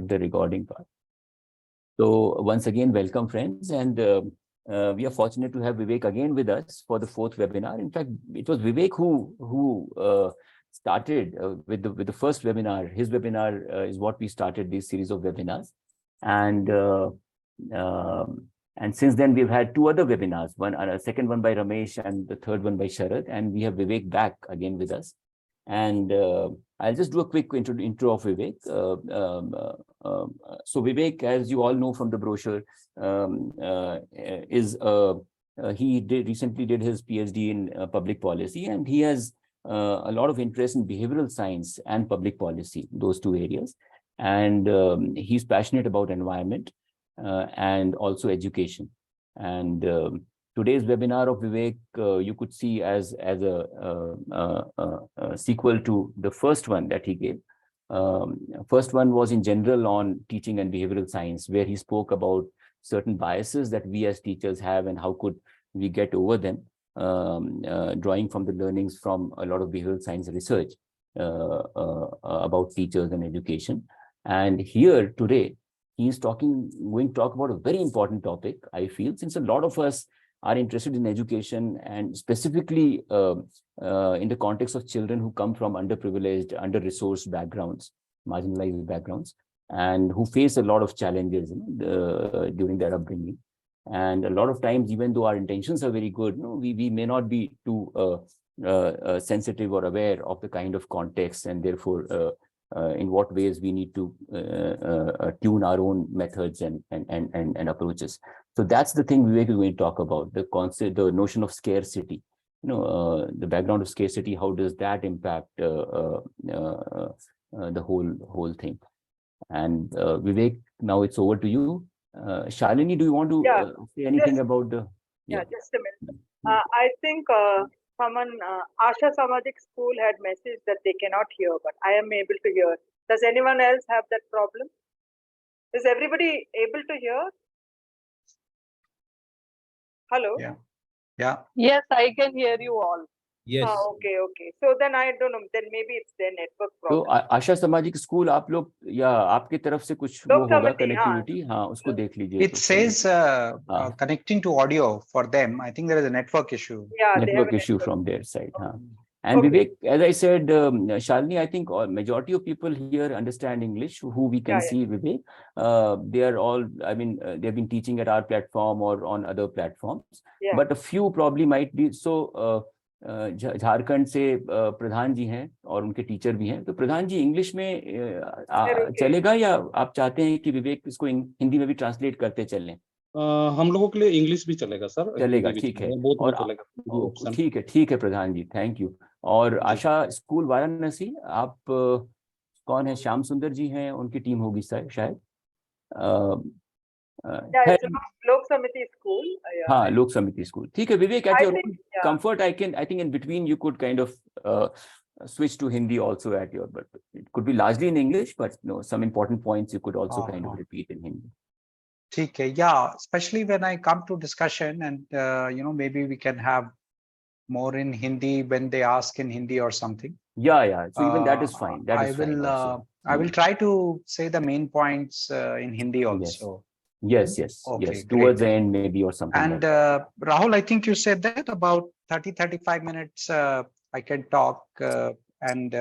start the recording part. So once again, welcome friends, and we are fortunate to have Vivek again with us for the fourth webinar. In fact, it was Vivek who started with the first webinar. His webinar is what we started this series of webinars, and since then we've had two other webinars, a second one by Ramesh and the third one by Sharad, and we have Vivek back again with us. And I'll just do a quick intro of Vivek. So Vivek, as you all know from the brochure, he recently did his PhD in public policy, and he has a lot of interest in behavioral science and public policy, those two areas. And he's passionate about environment and also education. And today's webinar of Vivek, you could see as a sequel to the first one that he gave. First one was in general on teaching and behavioral science, where he spoke about certain biases that we as teachers have and how could we get over them, drawing from the learnings from a lot of behavioral science research about teachers and education. And here today, he's going to talk about a very important topic, I feel, since a lot of us are interested in education, and specifically in the context of children who come from underprivileged, under-resourced backgrounds, marginalized backgrounds, and who face a lot of challenges during their upbringing. And a lot of times, even though our intentions are very good, we may not be too sensitive or aware of the kind of context, and therefore in what ways we need to tune our own methods and approaches. So that's the thing Vivek is going to talk about, the concept, the notion of scarcity, the background of scarcity, how does that impact the whole thing. And Vivek, now it's over to you. Shalini, do you want to say anything about the... Just a minute. I think someone, Asha Samajik School had messaged that they cannot hear, but I am able to hear. Does anyone else have that problem? Is everybody able to hear? Hello? Yeah. Yes, I can hear you all. Yes. Okay. So then I don't know. Then maybe it's their network problem. तो आशा सामाजिक school आप लोग या आपके तरफ से कुछ वो होगा कनेक्टिविटी, हाँ उसको देख लीजिए. It says connecting to audio for them. I think there is a network issue. Yeah, network issue from their side. And Vivek, as I said, Shalini, I think majority of people here understand English, who we can see, Vivek. They are all, I mean, they've been teaching at our platform or on other platforms. But a few probably might be. So Jharkhand से प्रधान जी हैं और उनके teacher भी हैं. तो प्रधान जी, English में चलेगा या आप चाहते हैं कि विवेक इसको हिंदी में भी ट्रांसलेट करते चलें? हम लोगों के लिए इंग्लिश भी चलेगा सर. चलेगा, ठीक है. और ठीक है प्रधान जी, थैंक यू. और आशा स्कूल वाराणसी, आप कौन है? श्याम सुंदर जी हैं, उनकी टीम होगी शायद. लोक समिति स्कूल. हाँ, लोक समिति स्कूल. ठीक है विवेक, at your comfort, I think in between you could kind of switch to Hindi also at your, but it could be largely in English, but some important points you could also kind of repeat in Hindi. ठीक है. Yeah, especially when I come to discussion, and maybe we can have more in Hindi when they ask in Hindi or something. Yeah. So even that is fine. I will try to say the main points in Hindi also. Yes. Towards the end maybe or something. And Rahul, I think you said that about 30-35 minutes I can talk, and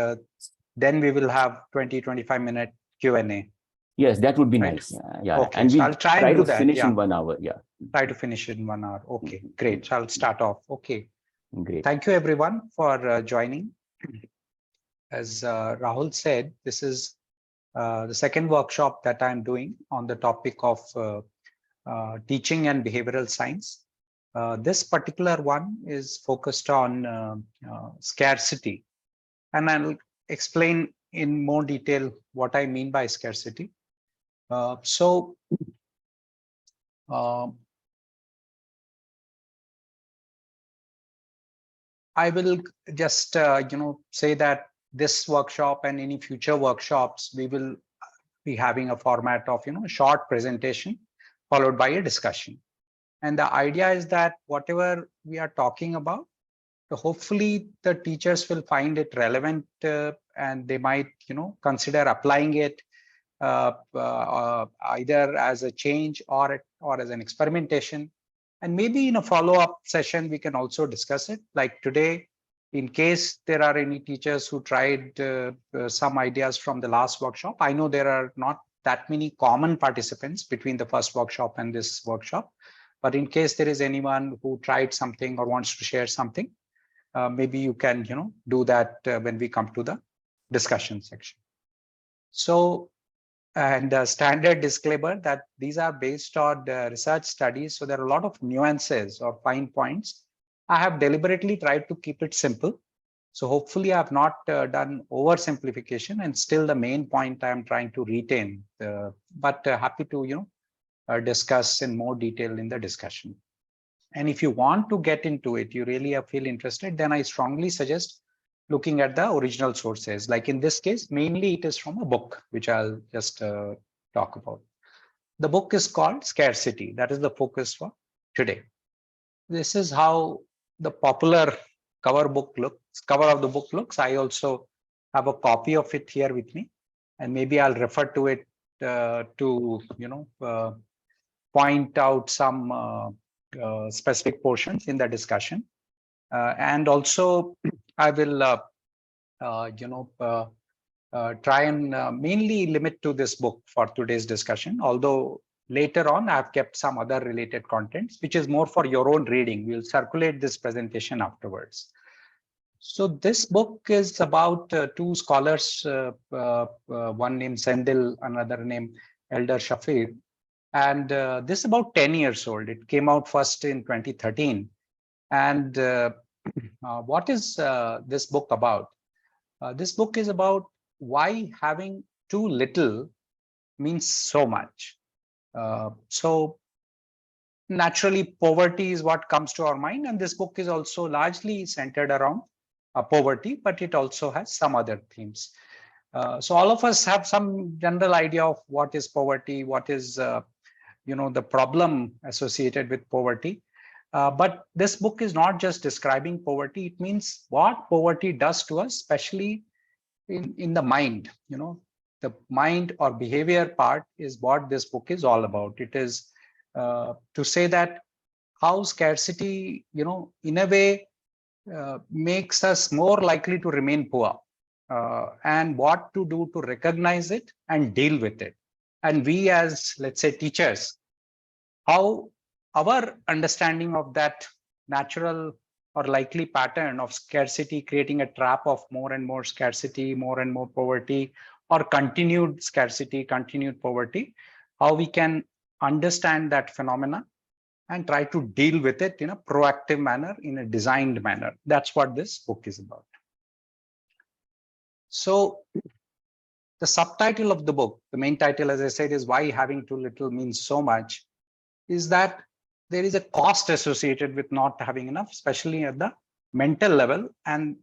then we will have 20-25 minute Q&A. Yes, that would be nice. Yeah. Okay. And so I'll try to that, finish in 1 hour. Yeah. Try to finish in 1 hour. Okay, great. So I'll start off. Okay. Great. Thank you everyone for joining. As Rahul said, this is the second workshop that I'm doing on the topic of teaching and behavioral science. This particular one is focused on scarcity, and I'll explain in more detail what I mean by scarcity. I will just say that this workshop and any future workshops, we will be having a format of short presentation followed by a discussion. And the idea is that whatever we are talking about, hopefully the teachers will find it relevant, and they might consider applying it either as a change or as an experimentation. And maybe in a follow-up session, we can also discuss it. Like today, in case there are any teachers who tried some ideas from the last workshop. I know there are not that many common participants between the first workshop and this workshop. But in case there is anyone who tried something or wants to share something, maybe you can, do that when we come to the discussion section. So, and a standard disclaimer that these are based on research studies. So there are a lot of nuances or fine points. I have deliberately tried to keep it simple. So hopefully I have not done oversimplification, and still the main point I am trying to retain, but happy to, discuss in more detail in the discussion. And if you want to get into it, you really feel interested, then I strongly suggest looking at the original sources. Like in this case, mainly it is from a book, which I'll just talk about. The book is called Scarcity. That is the focus for today. This is how the popular cover of the book looks. I also have a copy of it here with me, and maybe I'll refer to it to point out some specific portions in the discussion, and also I will try and mainly limit to this book for today's discussion, although later on I've kept some other related contents, which is more for your own reading. We'll circulate this presentation afterwards. So this book is about two scholars, one named Sendhil, another named Eldar Shafir. And this is about 10 years old. It came out first in 2013. And what is this book about? This book is about why having too little means so much. So naturally, poverty is what comes to our mind. And this book is also largely centered around poverty, but it also has some other themes. So all of us have some general idea of what is poverty, what is the problem associated with poverty. But this book is not just describing poverty. It means what poverty does to us, especially in the mind. The mind or behavior part is what this book is all about. It is to say that how scarcity, in a way, makes us more likely to remain poor, and what to do to recognize it and deal with it. And we as, let's say, teachers, how our understanding of that natural or likely pattern of scarcity creating a trap of more and more scarcity, more and more poverty, or continued scarcity, continued poverty, how we can understand that phenomena and try to deal with it in a proactive manner, in a designed manner. That's what this book is about. So the subtitle of the book, the main title, as I said, is Why Having Too Little Means So Much, is that there is a cost associated with not having enough, especially at the mental level. And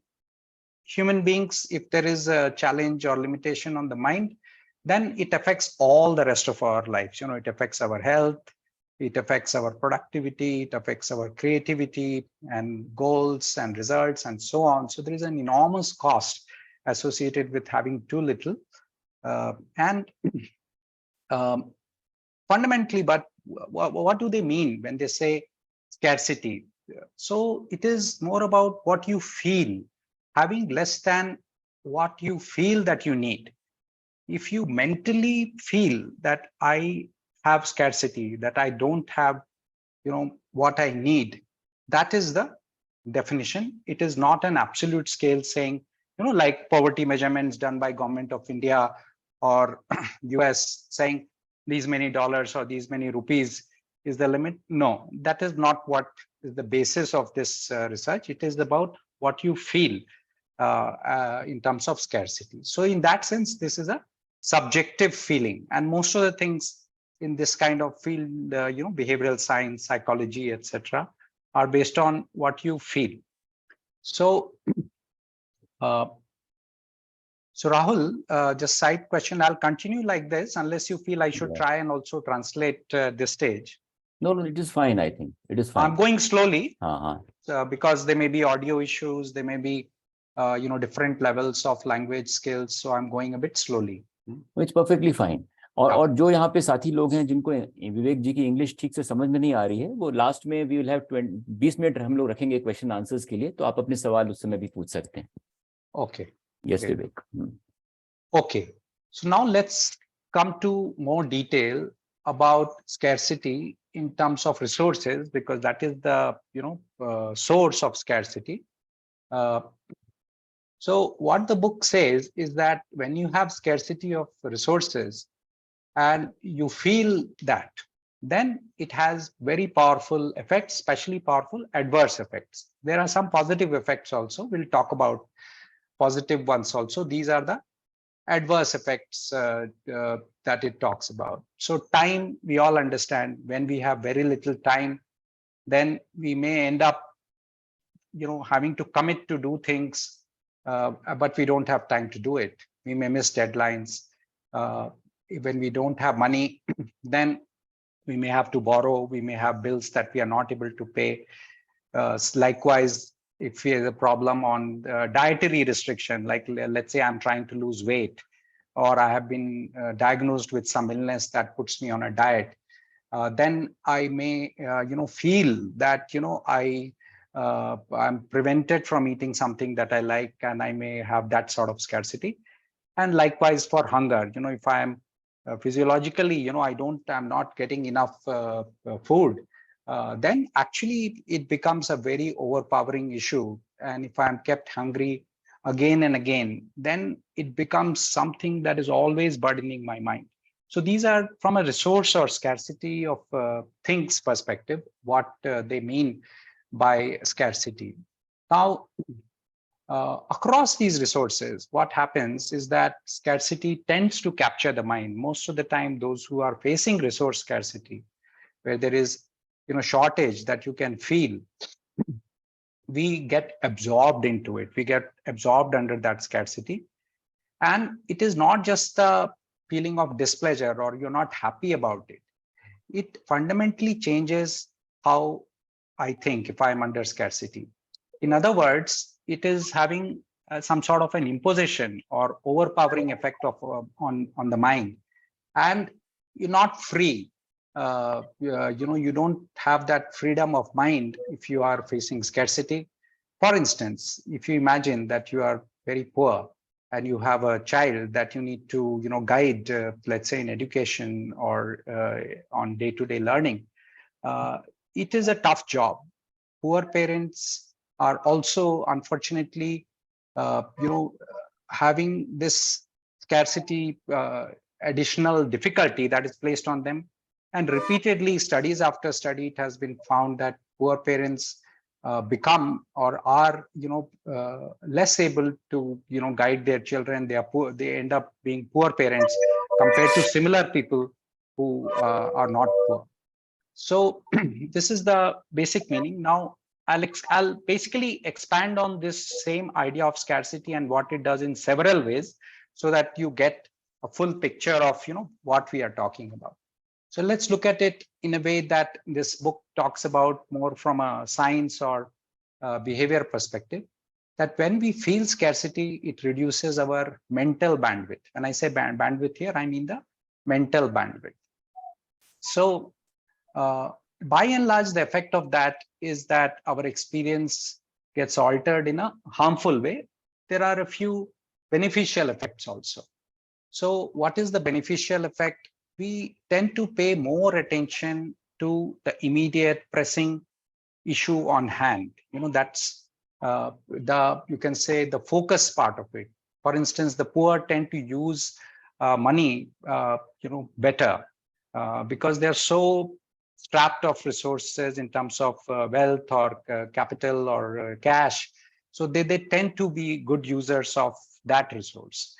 human beings, if there is a challenge or limitation on the mind, then it affects all the rest of our lives. It affects our health, it affects our productivity, it affects our creativity and goals and results and so on. So there is an enormous cost associated with having too little. Fundamentally, but what do they mean when they say scarcity? So it is more about what you feel, having less than what you feel that you need. If you mentally feel that I have scarcity, that I don't have, what I need, that is the definition. It is not an absolute scale saying, like poverty measurements done by Government of India or US saying these many dollars or these many rupees is the limit. No, that is not what is the basis of this research. It is about what you feel in terms of scarcity. So in that sense, this is a subjective feeling. And most of the things in this kind of field, behavioral science, psychology, etc., are based on what you feel. So, so Rahul, just side question, I'll continue like this unless you feel I should try and also translate this stage. No, it is fine, I think. It is fine. I'm going slowly because there may be audio issues, there may be, different levels of language skills. So I'm going a bit slowly. It's perfectly fine. और जो यहाँ पे साथी लोग हैं जिनको विवेक जी की English ठीक से समझ में नहीं आ रही है, वो लास्ट में वी विल हैव 20 मिनट हम लोग रखेंगे क्वेश्चन आंसर्स के लिए, तो आप अपने सवाल उस समय भी पूछ सकते हैं। Okay. Yes Great. Vivek. Okay. So now let's come to more detail about scarcity in terms of resources, because that is the source of scarcity. Uh, so what the book says is that when you have scarcity of resources and you feel that, then it has very powerful effects, especially powerful adverse effects. There are some positive effects also. We'll talk about positive ones also. These are the adverse effects that it talks about. So time, we all understand, when we have very little time, then we may end up having to commit to do things, but we don't have time to do it. We may miss deadlines. When we don't have money, then we may have to borrow. We may have bills that we are not able to pay. Likewise, if we have a problem on dietary restriction, like let's say I'm trying to lose weight, or I have been diagnosed with some illness that puts me on a diet, then I may feel that I'm prevented from eating something that I like, and I may have that sort of scarcity. And likewise for hunger, if I am physiologically, I'm not getting enough food, then actually it becomes a very overpowering issue. And if I'm kept hungry again and again, then it becomes something that is always burdening my mind. So these are from a resource or scarcity of things perspective, what they mean by scarcity. Now, across these resources, what happens is that scarcity tends to capture the mind. Most of the time, those who are facing resource scarcity, where there is shortage that you can feel, we get absorbed into it. We get absorbed under that scarcity. And it is not just the feeling of displeasure or you're not happy about it. It fundamentally changes how I think if I'm under scarcity. In other words, it is having some sort of an imposition or overpowering effect of on the mind, and you're not free. You don't have that freedom of mind if you are facing scarcity. For instance, if you imagine that you are very poor and you have a child that you need to guide, let's say in education or on day-to-day learning, it is a tough job. Poor parents are also unfortunately having this scarcity additional difficulty that is placed on them. And repeatedly, studies after study, it has been found that poor parents become or are less able to guide their children. They are poor, they end up being poor parents compared to similar people who are not poor. So this is the basic meaning. Now I'll basically expand on this same idea of scarcity and what it does in several ways, so that you get a full picture of what we are talking about. So let's look at it in a way that this book talks about more from a science or behavior perspective, that when we feel scarcity, it reduces our mental bandwidth. When I say bandwidth here, I mean the mental bandwidth. So by and large, the effect of that is that our experience gets altered in a harmful way. There are a few beneficial effects also. So what is the beneficial effect? We tend to pay more attention to the immediate pressing issue on hand. That's you can say the focus part of it. For instance, the poor tend to use money better because they're so strapped of resources in terms of wealth or capital or cash. So they tend to be good users of that resource.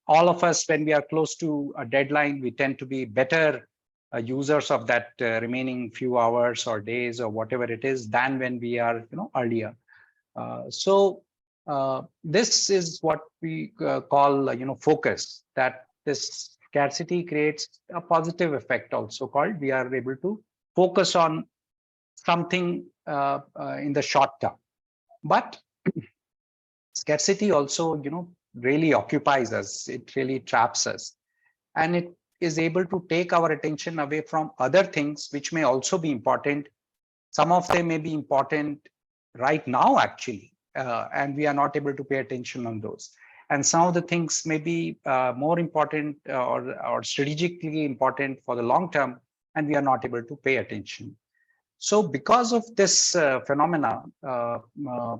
All of us, when we are close to a deadline, we tend to be better users of that remaining few hours or days or whatever it is than when we are earlier. So this is what we call focus, that this scarcity creates a positive effect also called we are able to focus on something in the short term. But scarcity also really occupies us, it really traps us, and it is able to take our attention away from other things which may also be important. Some of them may be important right now, actually, and we are not able to pay attention on those. And some of the things may be more important or strategically important for the long term, and we are not able to pay attention. So because of this phenomena,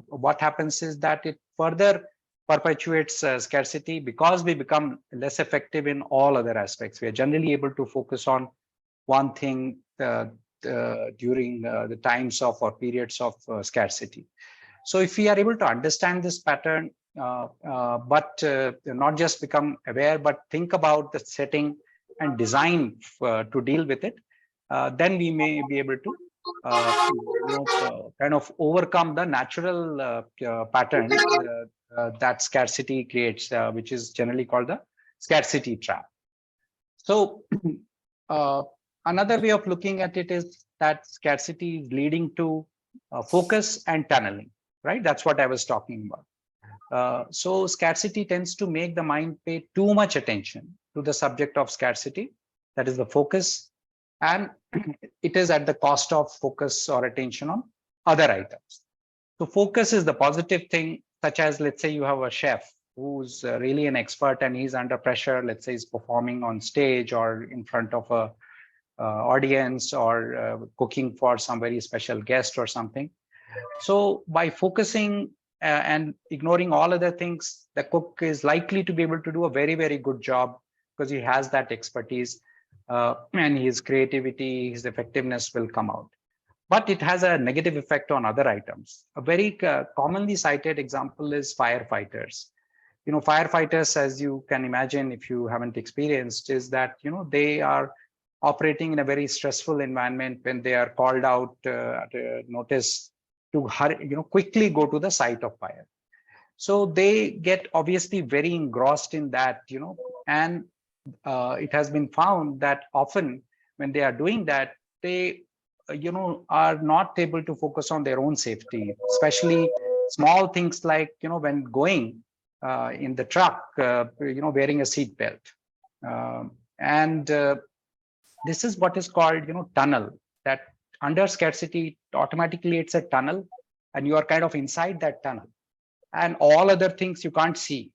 what happens is that it further perpetuates scarcity because we become less effective in all other aspects. We are generally able to focus on one thing during the times of or periods of scarcity. So if we are able to understand this pattern, but not just become aware, but think about the setting and design to deal with it, then we may be able to kind of overcome the natural pattern that scarcity creates, which is generally called the scarcity trap. So another way of looking at it is that scarcity is leading to focus and tunneling, right? That's what I was talking about. So scarcity tends to make the mind pay too much attention to the subject of scarcity, that is the focus, and it is at the cost of focus or attention on other items. So focus is the positive thing, such as, let's say you have a chef who's really an expert and he's under pressure, let's say he's performing on stage or in front of a audience or cooking for some very special guest or something. So by focusing and ignoring all other things, the cook is likely to be able to do a very, very good job because he has that expertise. And his creativity, his effectiveness will come out. But it has a negative effect on other items. A very commonly cited example is firefighters. You know, firefighters, as you can imagine, if you haven't experienced, is that, you know, they are operating in a very stressful environment when they are called out at a notice to hurry, quickly go to the site of fire. So they get obviously very engrossed in that, and it has been found that often when they are doing that, they are not able to focus on their own safety, especially small things like when going in the truck, wearing a seat belt. And this is what is called tunnel, that under scarcity automatically it's a tunnel and you are kind of inside that tunnel and all other things you can't see.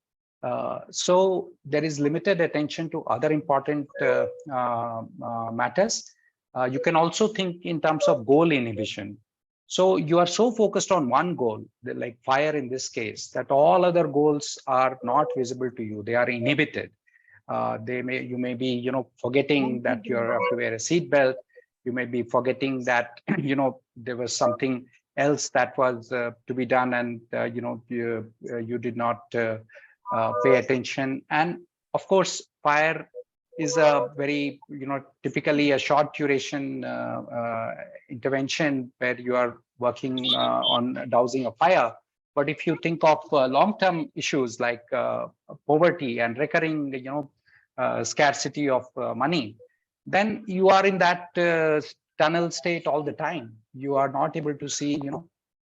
So there is limited attention to other important matters. You can also think in terms of goal inhibition. So you are so focused on one goal, like fire in this case, that all other goals are not visible to you. They are inhibited. You may be forgetting that you have to wear a seat belt. You may be forgetting that there was something else that was to be done, and you did not pay attention. And of course, fire is a very typically a short duration intervention where you are working on dousing a fire. But if you think of long-term issues like poverty and recurring scarcity of money, then you are in that tunnel state all the time. You are not able to see,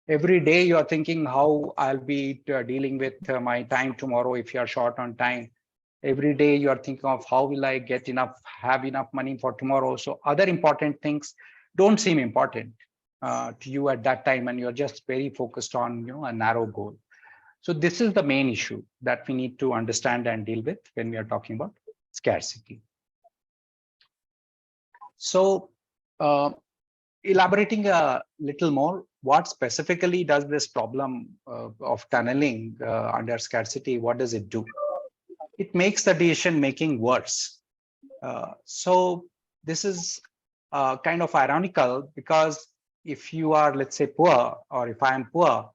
every day you are thinking how I'll be dealing with my time tomorrow if you are short on time. Every day you are thinking of how will I have enough money for tomorrow. So other important things don't seem important to you at that time, and you're just very focused on a narrow goal. So this is the main issue that we need to understand and deal with when we are talking about scarcity. So elaborating a little more, what specifically does this problem of tunneling under scarcity, what does it do? It makes the decision making worse. So this is kind of ironical, because if you are, let's say, poor, or if I am poor,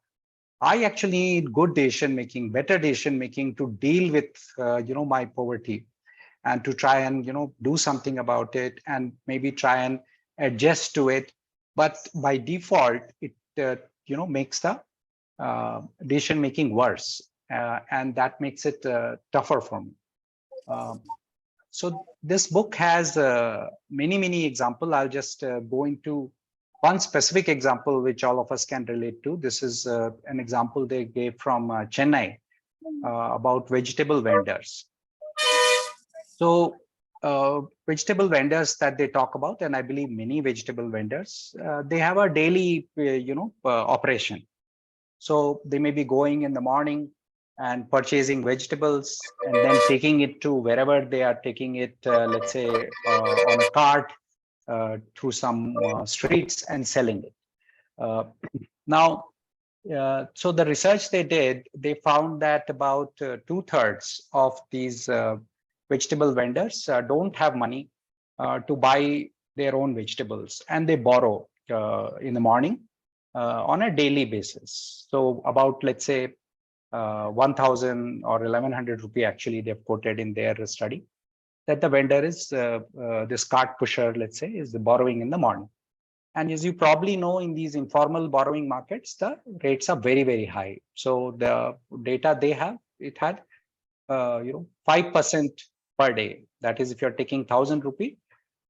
I actually need good decision making, better decision making to deal with my poverty, and to try and do something about it, and maybe try and adjust to it. But by default, it makes the decision making worse, and that makes it tougher for me. So this book has many examples. I'll just go into one specific example which all of us can relate to. This is an example they gave from Chennai about vegetable vendors. So vegetable vendors that they talk about, and I believe many vegetable vendors, they have a daily, operation. So they may be going in the morning and purchasing vegetables and then taking it to wherever they are taking it, let's say on a cart through some streets and selling it. Now, so the research they did, they found that about 2/3 of these vegetable vendors don't have money to buy their own vegetables, and they borrow in the morning on a daily basis. So about, let's say, 1,000 or 1,100 rupee, actually, they've quoted in their study, that the vendor is, this cart pusher, let's say, is borrowing in the morning. And as you probably know, in these informal borrowing markets, the rates are very, very high. So the data they have, it had 5% per day. That is, if you're taking 1,000 rupee,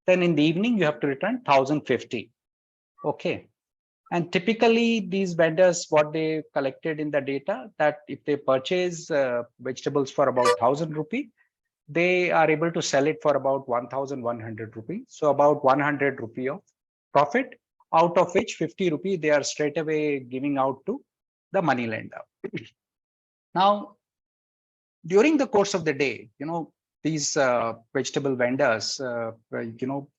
then in the evening you have to return 1,050. Okay. And typically these vendors, what they collected in the data, that if they purchase vegetables for about 1,000 rupee, they are able to sell it for about 1,100 rupees. So about 100 rupee of profit, out of which 50 rupee they are straight away giving out to the money lender. Now, during the course of the day, these vegetable vendors,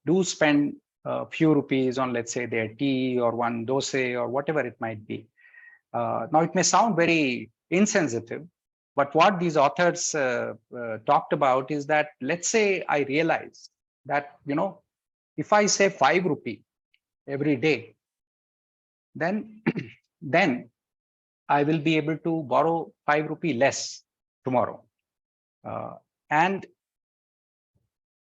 do spend a few rupees on, let's say, their tea or one dosa or whatever it might be. Now, it may sound very insensitive, but what these authors talked about is that, let's say I realize that, if I save 5 rupee every day, then, then I will be able to borrow 5 rupee less tomorrow. And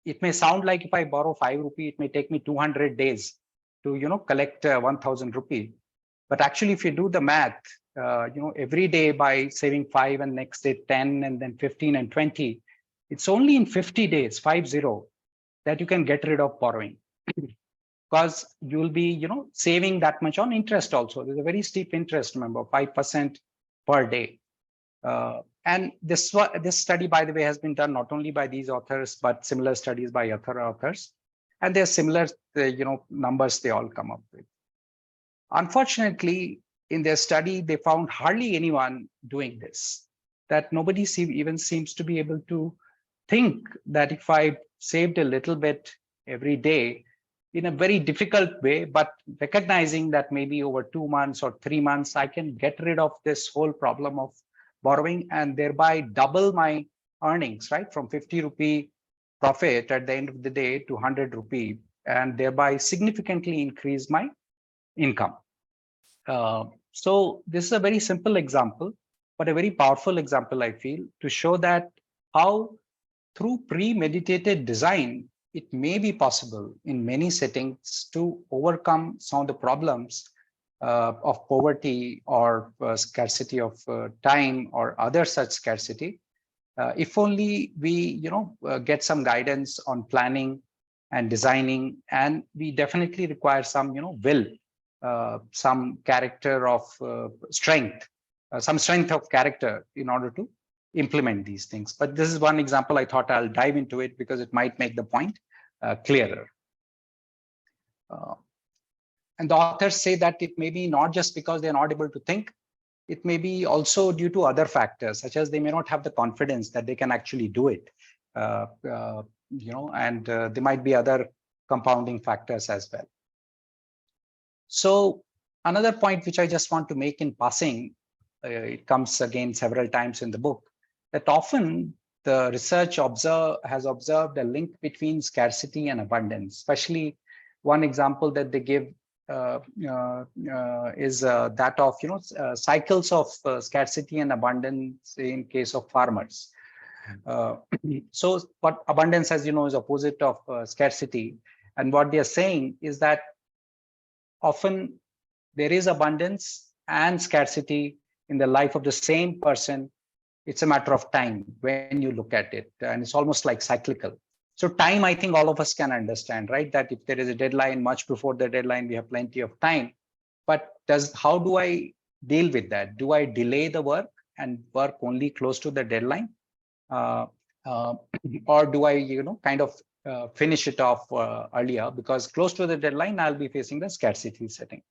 it may sound like if I borrow 5 rupee, it may take me 200 days to, collect 1,000 rupee. But actually, if you do the math, every day by saving 5 and next day 10 and then 15 and 20, it's only in 50 days, 50, that you can get rid of borrowing. Because you'll be, saving that much on interest also. There's a very steep interest, remember, 5% per day. And this study, by the way, has been done not only by these authors, but similar studies by other authors. And there's similar, numbers they all come up with. Unfortunately, in their study, they found hardly anyone doing this, that nobody even seems to be able to think that if I saved a little bit every day in a very difficult way, but recognizing that maybe over 2 months or 3 months, I can get rid of this whole problem of borrowing and thereby double my earnings, right? From 50 rupee profit at the end of the day to 100 rupee, and thereby significantly increase my income. So this is a very simple example, but a very powerful example, I feel, to show that how through premeditated design, it may be possible in many settings to overcome some of the problems of poverty or scarcity of time or other such scarcity, if only we get some guidance on planning and designing. And we definitely require some will, some character of strength, some strength of character in order to implement these things. But this is one example. I thought I'll dive into it because it might make the point clearer. And the authors say that it may be not just because they're not able to think, it may be also due to other factors, such as they may not have the confidence that they can actually do it. And there might be other compounding factors as well. So another point which I just want to make in passing, it comes again several times in the book, that often the research has observed a link between scarcity and abundance. Especially one example that they give is that of cycles of scarcity and abundance in case of farmers. So what abundance, as you know, is opposite of scarcity, and what they are saying is that often there is abundance and scarcity in the life of the same person. It's a matter of time when you look at it, and it's almost like cyclical. So time, I think all of us can understand, right? That if there is a deadline, much before the deadline, we have plenty of time. But how do I deal with that? Do I delay the work and work only close to the deadline? Or do I, kind of finish it off earlier, because close to the deadline, I'll be facing the scarcity setting.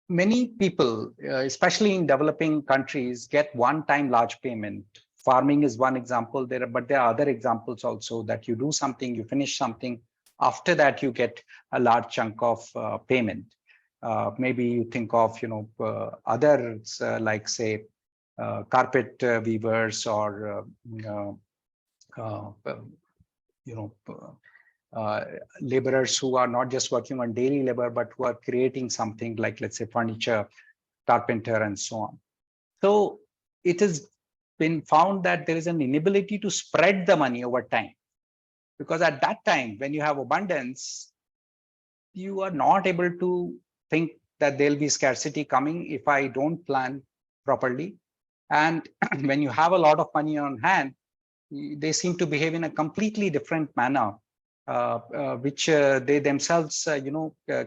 Many people, especially in developing countries, get one-time large payment. Farming is one example there, but there are other examples also that you do something, you finish something. After that, you get a large chunk of payment. Maybe you think of, others like say carpet weavers or laborers who are not just working on daily labor, but who are creating something like, let's say, furniture, carpenter, and so on. So it has been found that there is an inability to spread the money over time, because at that time, when you have abundance, you are not able to think that there'll be scarcity coming if I don't plan properly. And when you have a lot of money on hand, they seem to behave in a completely different manner, which they themselves,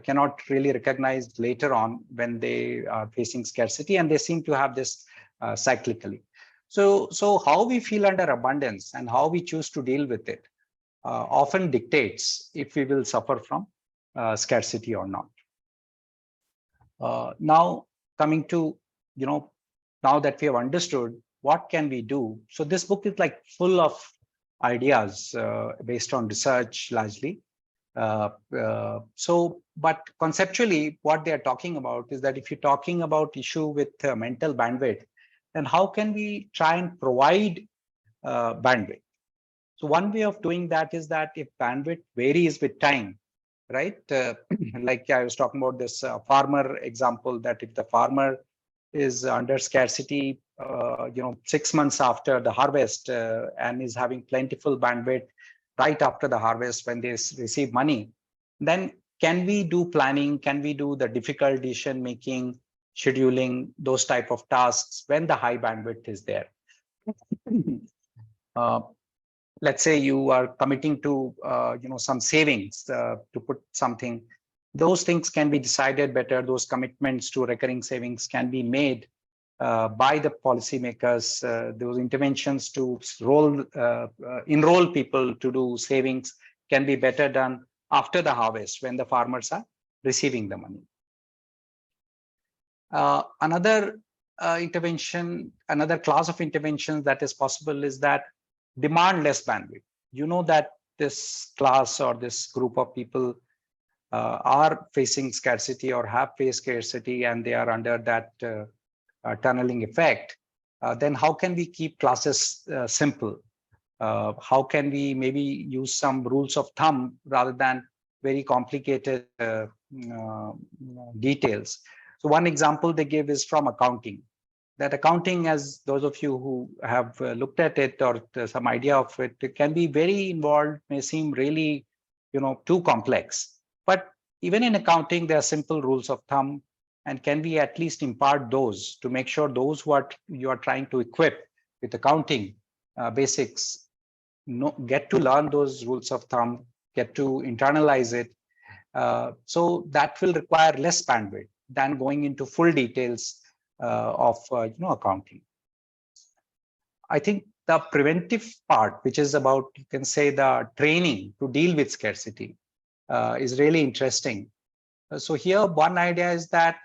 cannot really recognize later on when they are facing scarcity, and they seem to have this cyclically. So how we feel under abundance and how we choose to deal with it often dictates if we will suffer from scarcity or not. Now, coming to, now that we have understood what can we do. So this book is like full of ideas based on research largely. But conceptually, what they are talking about is that if you're talking about issue with mental bandwidth, then how can we try and provide bandwidth? So one way of doing that is that if bandwidth varies with time, right? Like I was talking about this farmer example, that if the farmer is under scarcity, 6 months after the harvest and is having plentiful bandwidth right after the harvest when they receive money, then can we do planning? Can we do the difficult decision making, scheduling, those type of tasks when the high bandwidth is there? Let's say you are committing to some savings to put something. Those things can be decided better. Those commitments to recurring savings can be made by the policymakers. Those interventions to enroll people to do savings can be better done after the harvest when the farmers are receiving the money. Another intervention, another class of interventions that is possible is that demand less bandwidth. You know that this class or this group of people are facing scarcity or have faced scarcity, and they are under that tunneling effect. Then how can we keep classes simple? How can we maybe use some rules of thumb rather than very complicated details? So one example they give is from accounting. That accounting, as those of you who have looked at it or some idea of it, it can be very involved, may seem really, too complex. But even in accounting, there are simple rules of thumb, and can we at least impart those to make sure those who you are trying to equip with accounting basics get to learn those rules of thumb, get to internalize it. So that will require less bandwidth than going into full details of accounting. I think the preventive part, which is about, you can say, the training to deal with scarcity, is really interesting. So here, one idea is that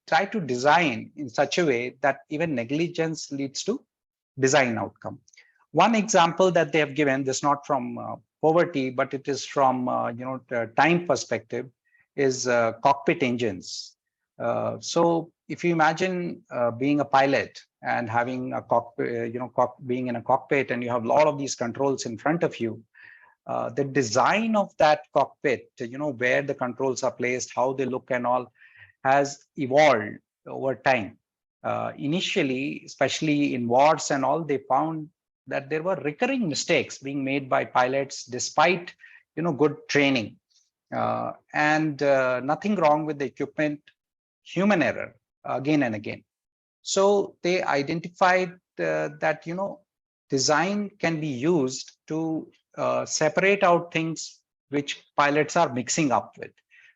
try to design in such a way that even negligence leads to design outcome. One example that they have given, this not from poverty, but it is from time perspective, is cockpit engines. So if you imagine being a pilot and having a cockpit, being in a cockpit, and you have a lot of these controls in front of you, the design of that cockpit, where the controls are placed, how they look and all, has evolved over time. Initially, especially in wars and all, they found that there were recurring mistakes being made by pilots despite good training, and nothing wrong with the equipment, human error again and again. So they identified that design can be used to separate out things which pilots are mixing up with.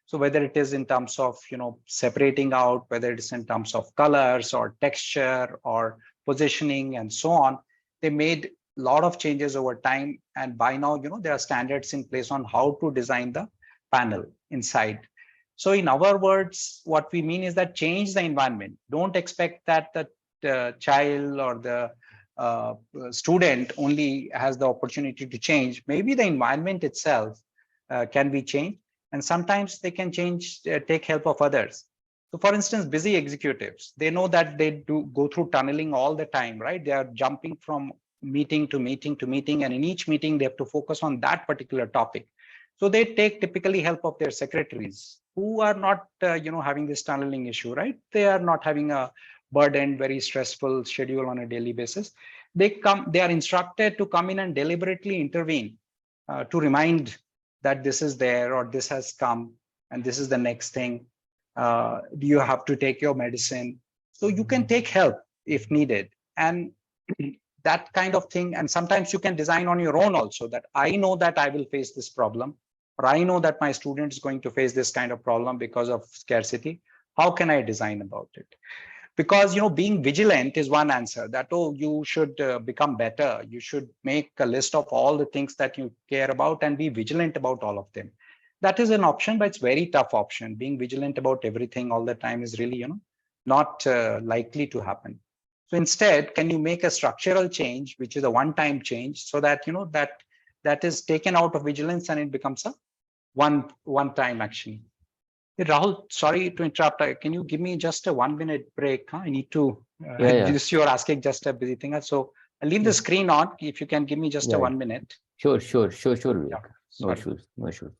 So whether it is in terms of separating out, whether it is in terms of colors or texture or positioning and so on, they made lot of changes over time. And by now, there are standards in place on how to design the panel inside. So in our words, what we mean is that change the environment. Don't expect that the child or the student only has the opportunity to change. Maybe the environment itself can be changed. And sometimes they can change, take help of others. So for instance, busy executives, they know that they do go through tunneling all the time, right? They are jumping from meeting to meeting to meeting. And in each meeting, they have to focus on that particular topic. So they take typically help of their secretaries who are not, having this tunneling issue, right? They are not having a burdened, very stressful schedule on a daily basis. They are instructed to come in and deliberately intervene to remind that this is there or this has come and this is the next thing. You have to take your medicine. So you can take help if needed. And that kind of thing. And sometimes you can design on your own also, that I know that I will face this problem, or I know that my student is going to face this kind of problem because of scarcity. How can I design about it? Because being vigilant is one answer, that you should become better. You should make a list of all the things that you care about and be vigilant about all of them. That is an option, but it's very tough option. Being vigilant about everything all the time is really not likely to happen. So instead, can you make a structural change, which is a one-time change, so that that is taken out of vigilance and it becomes a one-time action. Hey, Rahul, sorry to interrupt. Can you give me just a 1 minute break? Huh? I need to. You're asking just a busy thing. So I'll leave the screen on. If you can give me just a 1 minute. Sure, Vivek. Yeah, no issues.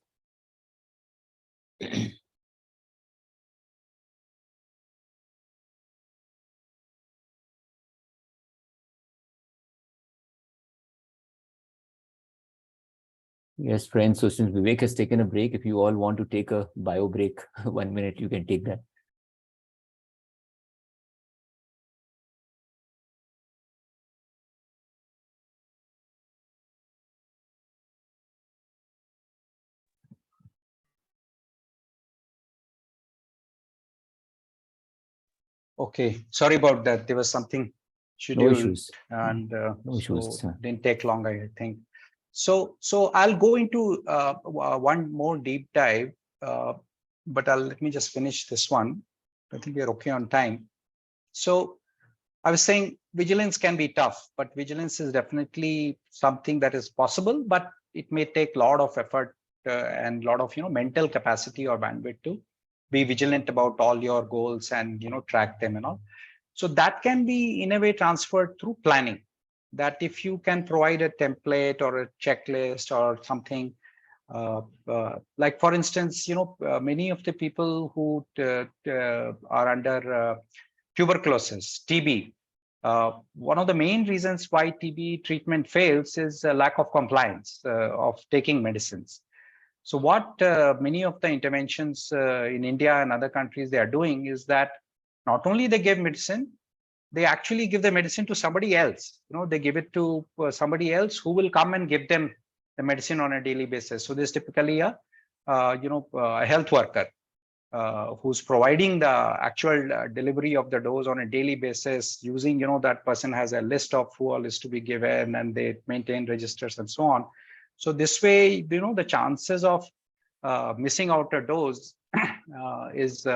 Yes, friends. So since Vivek has taken a break, if you all want to take a bio break, 1 minute, you can take that. Okay, sorry about that. There was something scheduled, No issues. and No issues. so didn't take long, I think. So I'll go into one more deep dive, but let me just finish this one. I think we're okay on time. So I was saying vigilance can be tough, but vigilance is definitely something that is possible, but it may take a lot of effort and a lot of mental capacity or bandwidth to be vigilant about all your goals and track them and all. So that can be in a way transferred through planning. That if you can provide a template or a checklist or something, like for instance, many of the people who are under tuberculosis, TB. One of the main reasons why TB treatment fails is a lack of compliance of taking medicines. So what many of the interventions in India and other countries they are doing is that not only they give medicine, they actually give the medicine to somebody else. They give it to somebody else who will come and give them the medicine on a daily basis. So there's typically a a health worker who's providing the actual delivery of the dose on a daily basis, using that person has a list of who all is to be given, and they maintain registers and so on. So this way, the chances of missing out a dose is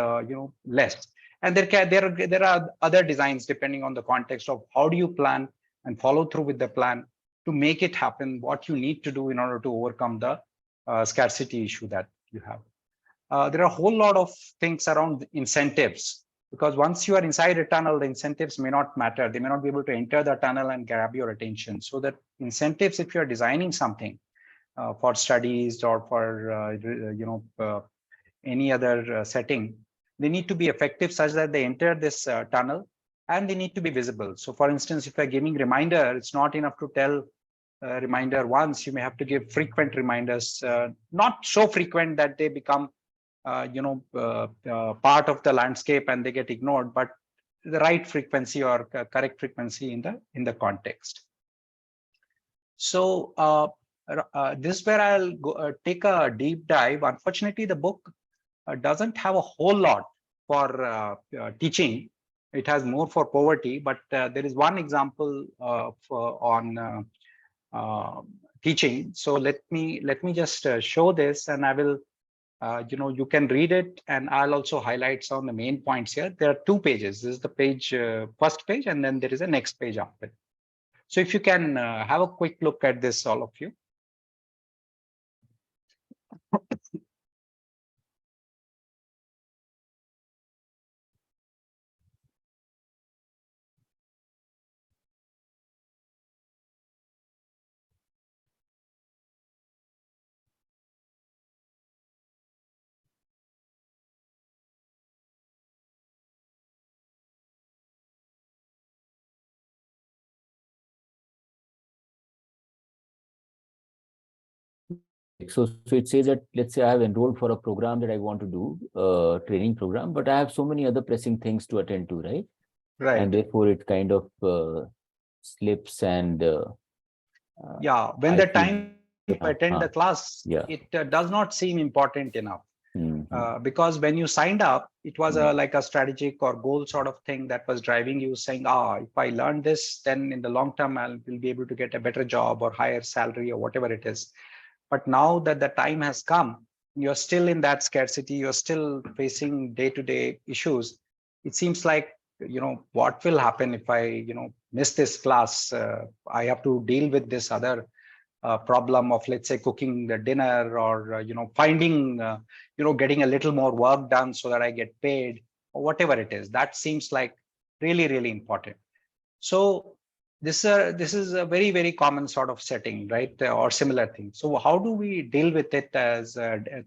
less. And there are other designs depending on the context of how do you plan and follow through with the plan to make it happen, what you need to do in order to overcome the scarcity issue that you have. There are a whole lot of things around incentives, because once you are inside a tunnel, the incentives may not matter. They may not be able to enter the tunnel and grab your attention. So that incentives, if you're designing something for studies or for any other setting, they need to be effective such that they enter this tunnel, and they need to be visible. So for instance, if you're giving reminder, it's not enough to tell reminder once. You may have to give frequent reminders, not so frequent that they become part of the landscape and they get ignored, but the right frequency or correct frequency in the context. So this is where I'll go, take a deep dive. Unfortunately, the book doesn't have a whole lot for teaching. It has more for poverty, but there is one example on teaching. So let me just show this, and I will, you can read it, and I'll also highlight some of the main points here. There are 2 pages. This is the page, first page, and then there is a next page after it. So if you can have a quick look at this, all of you. So it says that, let's say I have enrolled for a program that I want to do, training program, but I have so many other pressing things to attend to, right? Right. And therefore it kind of slips and yeah, when I the feel, time to attend the class, yeah. it does not seem important enough. Mhm. Because when you signed up, it was like a strategic or goal sort of thing that was driving you, saying, if I learn this, then in the long term, will be able to get a better job or higher salary or whatever it is. But now that the time has come, you're still in that scarcity, you're still facing day-to-day issues. It seems like, what will happen if I, miss this class? I have to deal with this other problem of, let's say, cooking the dinner, or finding getting a little more work done so that I get paid, or whatever it is. That seems like really, really important. So this is a very, very common sort of setting, right? Or similar thing. So how do we deal with it as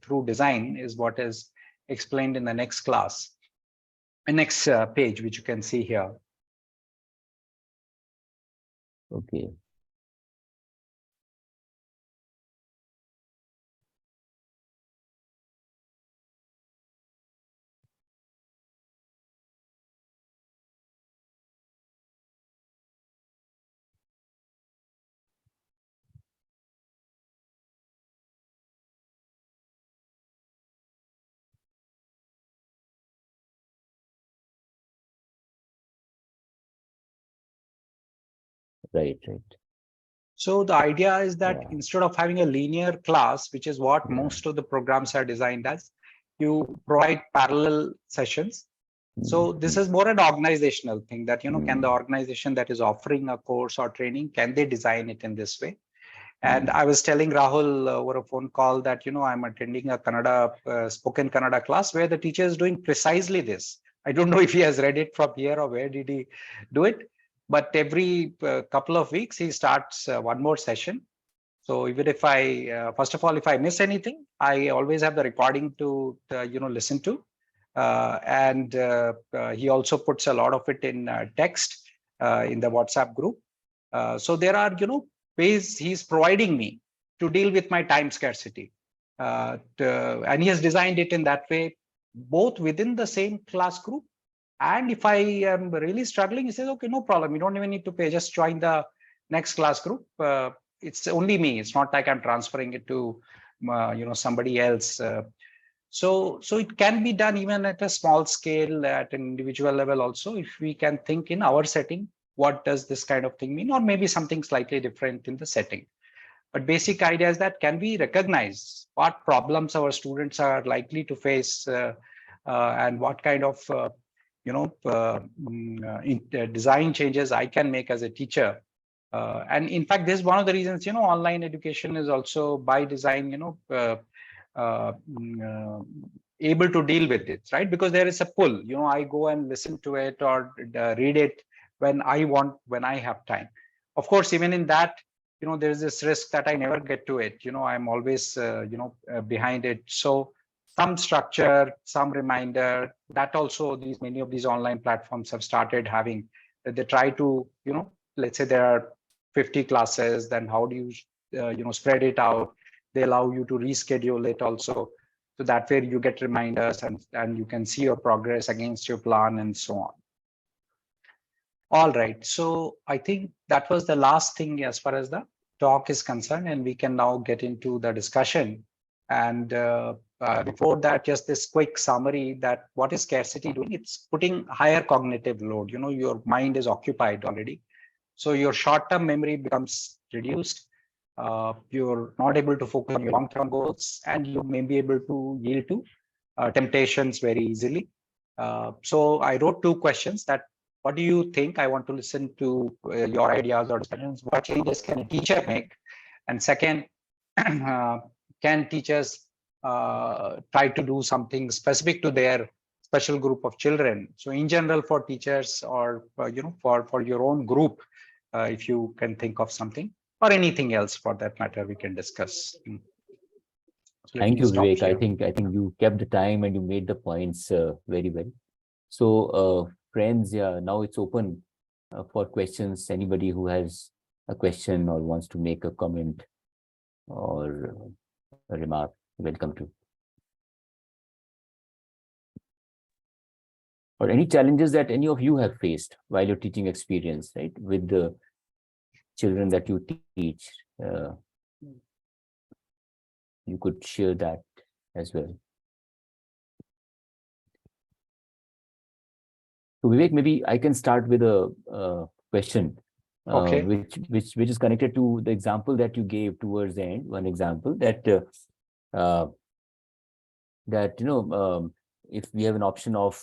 through design is what is explained in the next class, the next page, which you can see here. Okay. Right. So the idea is that Yeah. instead of having a linear class, which is what most of the programs are designed as, you provide parallel sessions. So this is more an organizational thing that, can the organization that is offering a course or training, can they design it in this way? And I was telling Rahul over a phone call that, I'm attending a Kannada, spoken Kannada class where the teacher is doing precisely this. I don't know if he has read it from here or where did he do it, but every couple of weeks he starts one more session. So even if I, first of all, if I miss anything, I always have the recording to, listen to. And he also puts a lot of it in text in the WhatsApp group. So there are, ways he's providing me to deal with my time scarcity. And he has designed it in that way, both within the same class group. And if I am really struggling, he says, okay, no problem. You don't even need to pay. Just join the next class group. It's only me. It's not like I'm transferring it to, somebody else. So it can be done even at a small scale, at an individual level also, if we can think in our setting, what does this kind of thing mean, or maybe something slightly different in the setting. But basic idea is that, can we recognize what problems our students are likely to face, and what kind of design changes I can make as a teacher. And in fact, this is one of the reasons, online education is also by design, able to deal with it, right? Because there is a pull, I go and listen to it or read it when I want, when I have time. Of course, even in that, there is this risk that I never get to it. I'm always, behind it. So some structure, some reminder, that also many of these online platforms have started having, that they try to, let's say there are 50 classes, then how do you, spread it out? They allow you to reschedule it also. So that way you get reminders, and you can see your progress against your plan and so on. All right, so I think that was the last thing as far as the talk is concerned, and we can now get into the discussion. And before that, just this quick summary that what is scarcity doing? It's putting higher cognitive load. Your mind is occupied already. So your short-term memory becomes reduced. you're not able to focus on your long-term goals, and you may be able to yield to temptations very easily. So I wrote 2 questions that, what do you think? I want to listen to your ideas or discussions. What changes can a teacher make? And second, can teachers try to do something specific to their special group of children? So in general, for teachers, or for your own group, if you can think of something, or anything else for that matter, we can discuss. So Thank you, Vivek. here. I think you kept the time and you made the points very well. So, friends, yeah, now it's open for questions. Anybody who has a question or wants to make a comment or a remark, welcome to. Or any challenges that any of you have faced while your teaching experience, right, with the children that you teach. You could share that as well. So Vivek, maybe I can start with a question, Okay. which is connected to the example that you gave towards the end. One example that if we have an option of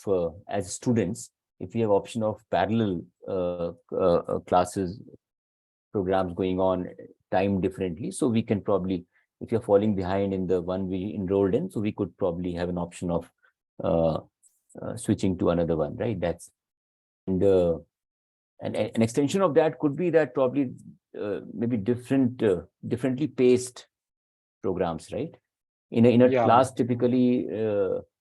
as students, if we have option of parallel classes, programs going on, time differently, so we can probably, if you're falling behind in the one we enrolled in, so we could probably have an option of switching to another one, right? That's and an extension of that could be that probably maybe differently paced programs, right? In a class, typically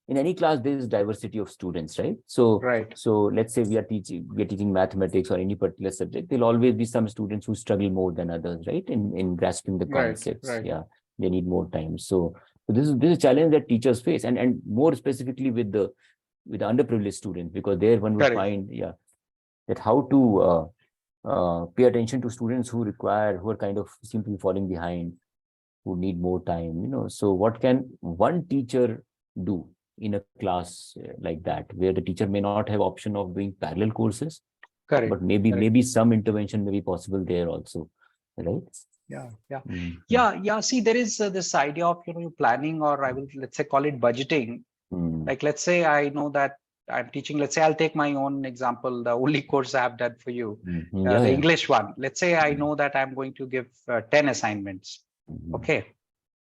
in any class there is diversity of students, right? So so let's say we are teaching mathematics or any particular subject, there'll always be some students who struggle more than others, right, in grasping the concepts. Yeah, they need more time. So this is a challenge that teachers face, and more specifically with the underprivileged students, because there one will find that how to pay attention to students who are kind of simply falling behind, who need more time, So what can one teacher do in a class like that, where the teacher may not have option of doing parallel courses, but maybe some intervention may be possible there also, right? Yeah. See, there is this idea of planning, or I will, let's say, call it budgeting. Like, let's say I know that I'm teaching, let's say I'll take my own example, the only course I have done for you, the English one. Let's say I know that I'm going to give 10 assignments. Okay.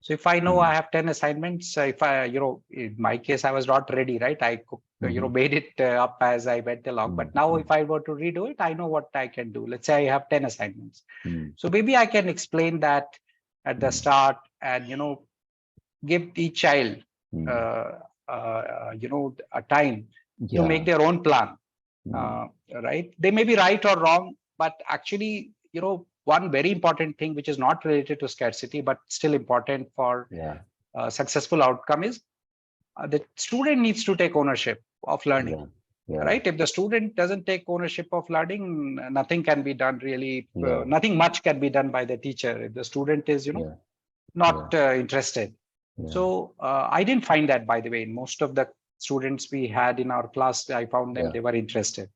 So if I know I have 10 assignments, if I, in my case, I was not ready, right? I, made it up as I went along. But now if I were to redo it, I know what I can do. Let's say I have 10 assignments. So maybe I can explain that at the start, and, give each child, a time to make their own plan, right? They may be right or wrong, but actually, one very important thing, which is not related to scarcity, but still important for successful outcome, is the student needs to take ownership of learning, right? If the student doesn't take ownership of learning, nothing can be done really. Nothing much can be done by the teacher if the student is, not interested. So I didn't find that, by the way. In most of the students we had in our class, I found them, they were interested.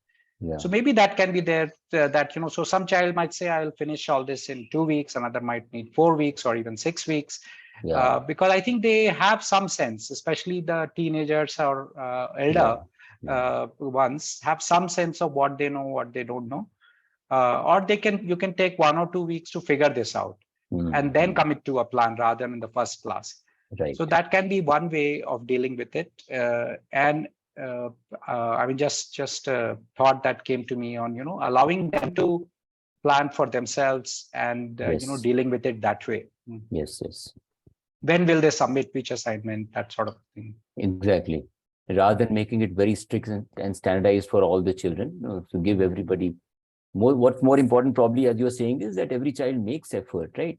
So maybe that can be there, that, so some child might say, I'll finish all this in 2 weeks, another might need 4 weeks or even 6 weeks. Because I think they have some sense, especially the teenagers or elder ones have some sense of what they know, what they don't know. Or you can take 1 or 2 weeks to figure this out and then commit to a plan rather than in the first class. So that can be one way of dealing with it. I mean, just thought that came to me on, allowing them to plan for themselves and, dealing with it that way. Yes. When will they submit which assignment, that sort of thing. Exactly. Rather than making it very strict and standardized for all the children, to give everybody more. What's more important, probably, as you're saying, is that every child makes effort, right?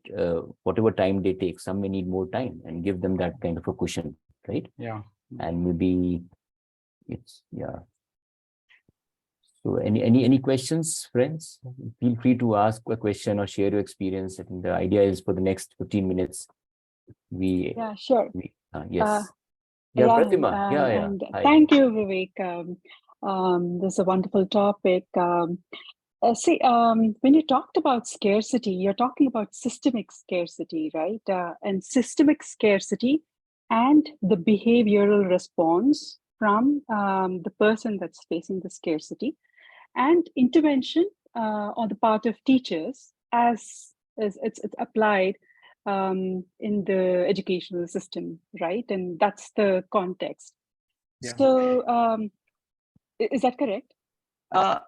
Whatever time they take, some may need more time, and give them that kind of a cushion, right? And maybe it's So any questions, friends? Feel free to ask a question or share your experience. I think the idea is for the next 15 minutes. Sure. Yes. Pratima. Pratima. And thank you, Vivek. This is a wonderful topic. See, when you talked about scarcity, you're talking about systemic scarcity, right? And systemic scarcity and the behavioral response from the person that's facing the scarcity, and intervention on the part of teachers as it's applied in the educational system, right? And that's the context. Yeah. So, is that correct?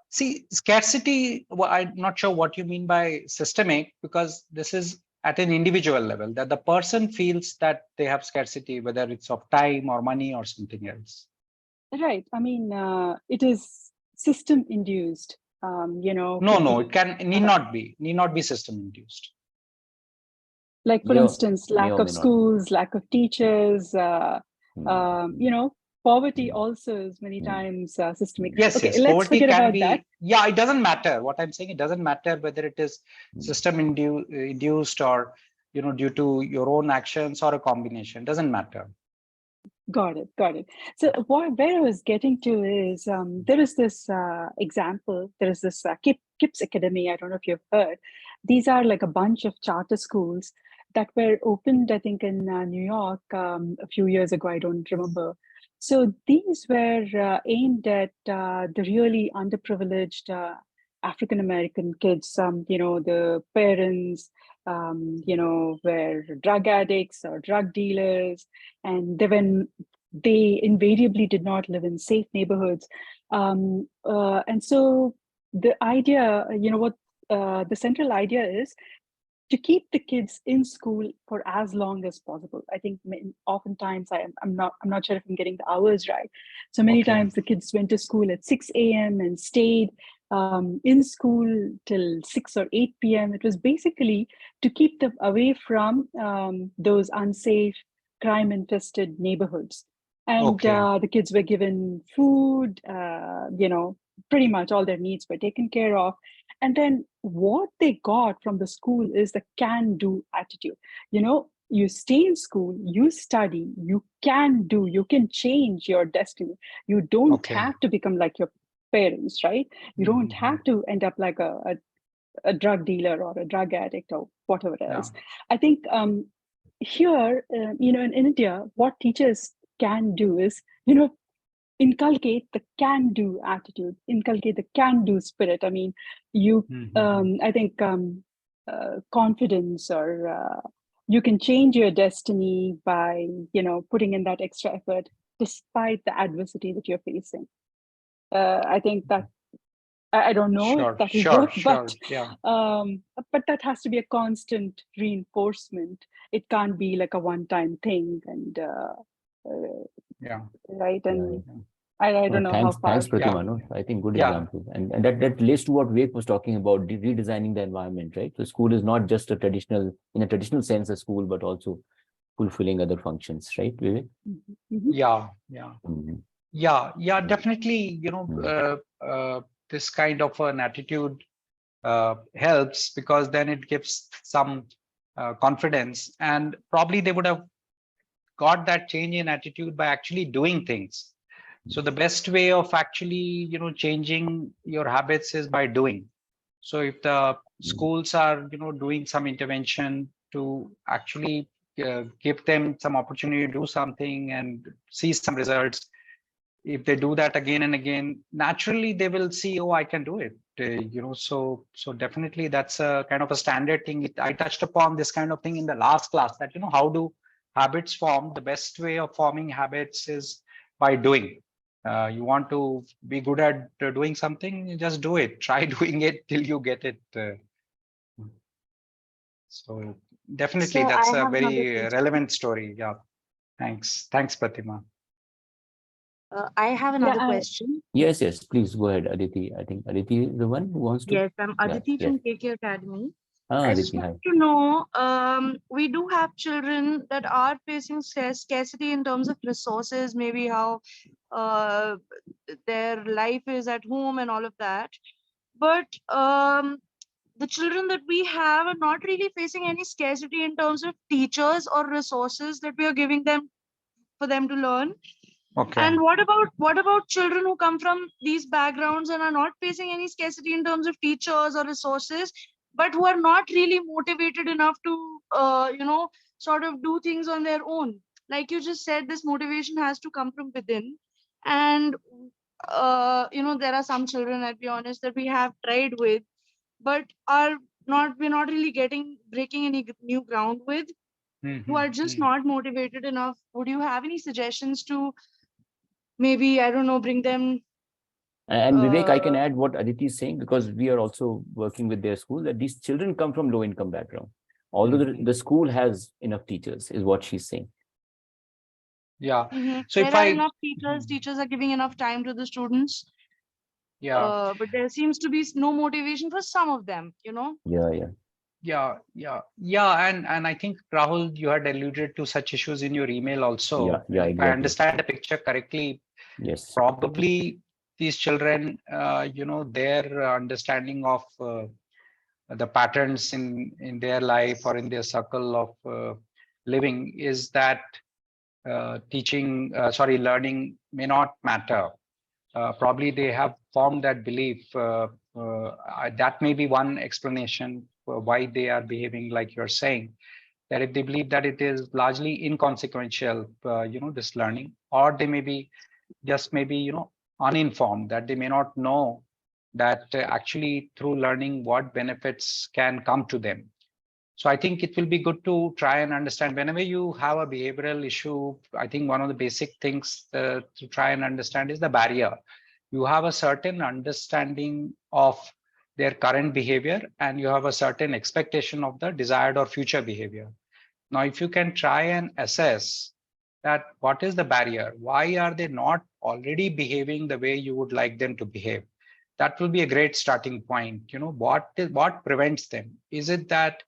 See, scarcity, well, I'm not sure what you mean by systemic, because this is at an individual level, that the person feels that they have scarcity, whether it's of time or money or something else. Right. I mean, it is system induced. No, it need not be system induced. Like, for instance, lack of may not. schools, lack of teachers, poverty also is many times systemic. Yes, Okay, yes. let's Poverty forget can about be, that. yeah, it doesn't matter. What I'm saying, it doesn't matter whether it is system induced or, due to your own actions or a combination. Doesn't matter. Got it. So where I was getting to is there is this example. There is this KIPS Academy. I don't know if you've heard. These are like a bunch of charter schools that were opened, I think, in New York a few years ago. I don't remember. So these were aimed at the really underprivileged African American kids. The parents, were drug addicts or drug dealers, and they invariably did not live in safe neighborhoods. And so the idea, the central idea is to keep the kids in school for as long as possible. I think oftentimes I'm not sure if I'm getting the hours right. So many times the kids went to school at 6 a.m. and stayed in school till 6 or 8 p.m. It was basically to keep them away from those unsafe, crime-infested neighborhoods. And the kids were given food, pretty much all their needs were taken care of. And then what they got from the school is the can-do attitude. You stay in school, you study, you can change your destiny. You don't have to become like your parents, right? You don't have to end up like a drug dealer or a drug addict or whatever else. I think here, in India, what teachers can do is, inculcate the can-do attitude, inculcate the can-do spirit. I mean, I think confidence, or you can change your destiny by, putting in that extra effort despite the adversity that you're facing. I think that I don't know if that will work, but that has to be a constant reinforcement. It can't be like a one-time thing, and right. And I don't know how far. Thanks, Pratima. No, I think good example, and that relates to what Vivek was talking about, redesigning the environment, right? So school is not just in a traditional sense, a school, but also fulfilling other functions, right, Vivek? Definitely. This kind of an attitude helps, because then it gives some confidence, and probably they would have got that change in attitude by actually doing things. So the best way of actually, changing your habits is by doing. So if the schools are, doing some intervention to actually give them some opportunity to do something and see some results, if they do that again and again, naturally they will see, oh, I can do it. So definitely that's a kind of a standard thing. I touched upon this kind of thing in the last class, that, how do habits form? The best way of forming habits is by doing. You want to be good at doing something, you just do it. Try doing it till you get it. So definitely that's a very relevant story. Yeah. Thanks, Pratima. I have another question. Yes, please go ahead, Aditi. I think Aditi is the one who wants to. Yes, I'm Aditi from KK Academy. I just Aditi, want to know, we do have children that are facing scarcity in terms of resources, maybe how their life is at home and all of that. But the children that we have are not really facing any scarcity in terms of teachers or resources that we are giving them for them to learn. Okay. And what about children who come from these backgrounds and are not facing any scarcity in terms of teachers or resources, but who are not really motivated enough to, sort of do things on their own? Like you just said, this motivation has to come from within. And, there are some children, I'll be honest, that we have tried with, but we're not really breaking any new ground with, who are just not motivated enough. Would you have any suggestions to maybe, I don't know, bring them? And Vivek, I can add what Aditi is saying, because we are also working with their school, that these children come from low income background. Although the school has enough teachers, is what she's saying. Yeah. So there if are enough teachers are giving enough time to the students. Yeah. But there seems to be no motivation for some of them, Yeah. And I think, Rahul, you had alluded to such issues in your email also. Yeah, If exactly. I understand the picture correctly, yes, probably these children, their understanding of the patterns in their life or in their circle of living is that learning may not matter. Probably they have formed that belief. That may be one explanation for why they are behaving like you're saying, that if they believe that it is largely inconsequential, this learning, or they may be just maybe, uninformed, that they may not know that actually through learning what benefits can come to them. So I think it will be good to try and understand whenever you have a behavioral issue. I think one of the basic things to try and understand is the barrier. You have a certain understanding of their current behavior and you have a certain expectation of the desired or future behavior. Now, if you can try and assess that what is the barrier, why are they not already behaving the way you would like them to behave, that will be a great starting point. What prevents them? Is it that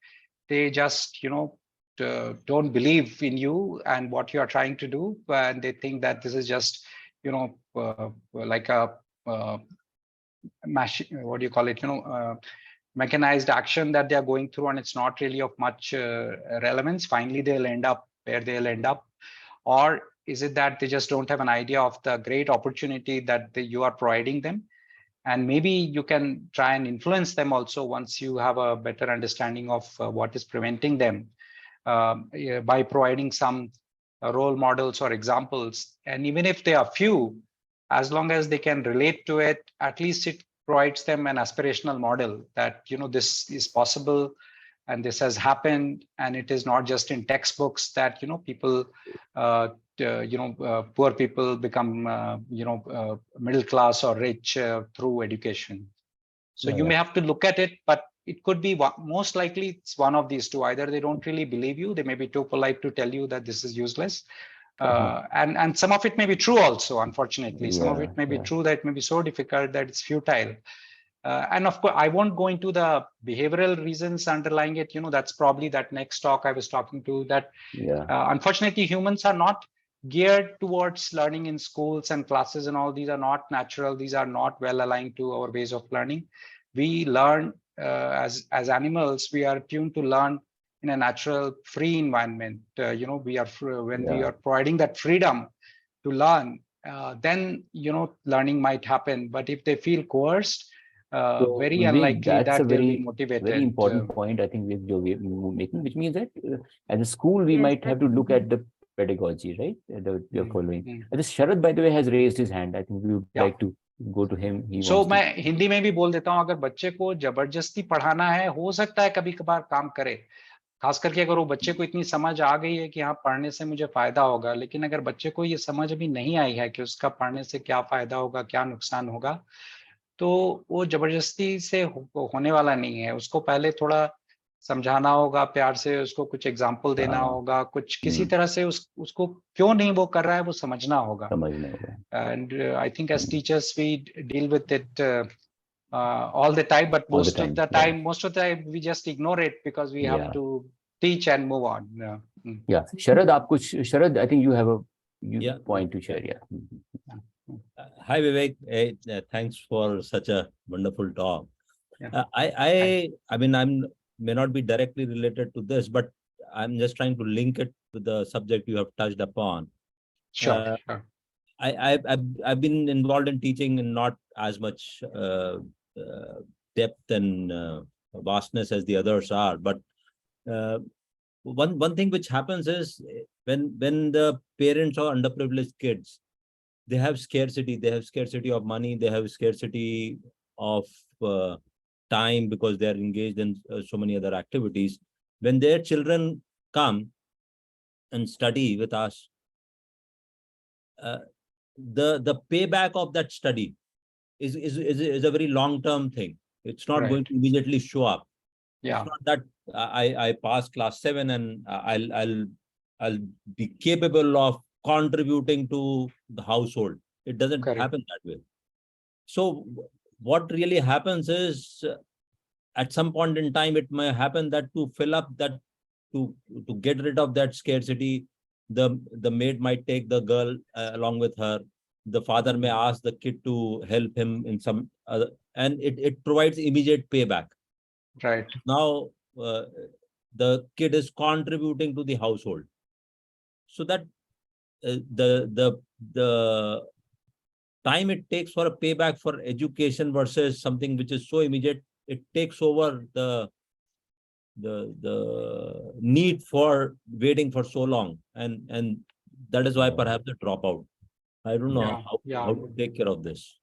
they just don't believe in you and what you are trying to do, and they think that this is just like a machine, what do you call it, mechanized action that they are going through, and it's not really of much relevance. Finally they'll end up where they'll end up. Or is it that they just don't have an idea of the great opportunity that you are providing them? And maybe you can try and influence them also once you have a better understanding of what is preventing them, by providing some role models or examples. And even if they are few, as long as they can relate to it, at least it provides them an aspirational model that, this is possible and this has happened, and it is not just in textbooks that, people poor people become middle class or rich through education. So you may have to look at it, but it could be most likely it's one of these two. Either they don't really believe you, they may be too polite to tell you that this is useless, and some of it may be true also. Unfortunately, some of it may be true, that it may be so difficult that it's futile. And of course, I won't go into the behavioral reasons underlying it. That's probably that next talk I was talking to, that unfortunately humans are not geared towards learning in schools and classes and all. These are not natural. These are not well aligned to our ways of learning. We learn as animals. We are tuned to learn in a natural, free environment. We are when we are providing that freedom to learn, then learning might happen. But if they feel coerced, very unlikely that they'll be motivated. Very important point, I think, you're making, which means that as a school, we might have to look at the pedagogy, right? That we are following. This Sharad, by the way, has raised his hand. I think we would like to go to him. So मैं हिंदी में भी बोल देता हूँ, अगर बच्चे को जबरदस्ती पढ़ाना है, हो सकता है कभी कभार काम करे, खास करके अगर वो बच्चे को इतनी समझ आ गई है कि हाँ पढ़ने से मुझे फायदा होगा। लेकिन अगर बच्चे को ये समझ अभी नहीं आई है कि उसका पढ़ने से क्या फायदा होगा, क्या नुकसान होगा, तो वो जबरदस्ती से होने वाला नहीं है। उसको पहले थोड़ा समझाना होगा, प्यार से उसको कुछ एग्जाम्पल देना होगा, कुछ किसी तरह से उसको क्यों नहीं वो कर रहा है वो समझना होगा। And I think as teachers we deal with it all the time, but most of the time we just ignore it because we have to teach and move on. Sharad, I think you have a point to share. Hi Vivek, thanks for such a wonderful talk. I mean, I may not be directly related to this, but I'm just trying to link it to the subject you have touched upon. Sure. I've been involved in teaching and not as much depth and vastness as the others are. But one thing which happens is when the parents are underprivileged kids, they have scarcity. They have scarcity of money. They have scarcity of time because they are engaged in so many other activities. When their children come and study with us, the payback of that study is a very long-term thing. It's not going to immediately show up. Yeah. It's not that I pass class 7 and I'll be capable of contributing to the household. It doesn't happen that way. So what really happens is at some point in time, it may happen that to fill up that, to get rid of that scarcity, the maid might take the girl along with her. The father may ask the kid to help him in some other, and it provides immediate payback. Right. Now the kid is contributing to the household, so that the time it takes for a payback for education versus something which is so immediate, it takes over the need for waiting for so long, and that is why perhaps the dropout. I don't know how to take care of this.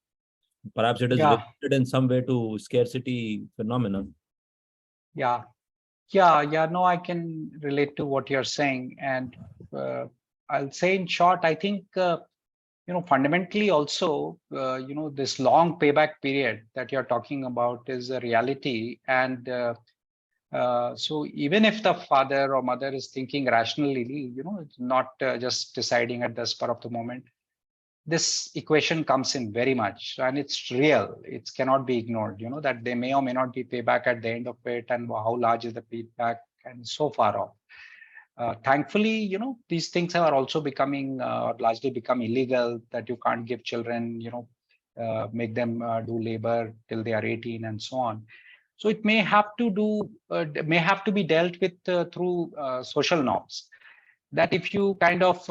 Perhaps it is related in some way to scarcity phenomenon. Yeah. No, I can relate to what you're saying, and I'll say in short, I think fundamentally also, this long payback period that you're talking about is a reality, and so even if the father or mother is thinking rationally, it's not just deciding at the spur of the moment, this equation comes in very much, and it's real. It cannot be ignored, that they may or may not be payback at the end of it, and how large is the payback, and so far off. Thankfully, these things are also becoming largely become illegal, that you can't give children, make them do labor till they are 18 and so on. So it may have to be dealt with through social norms. That if you kind of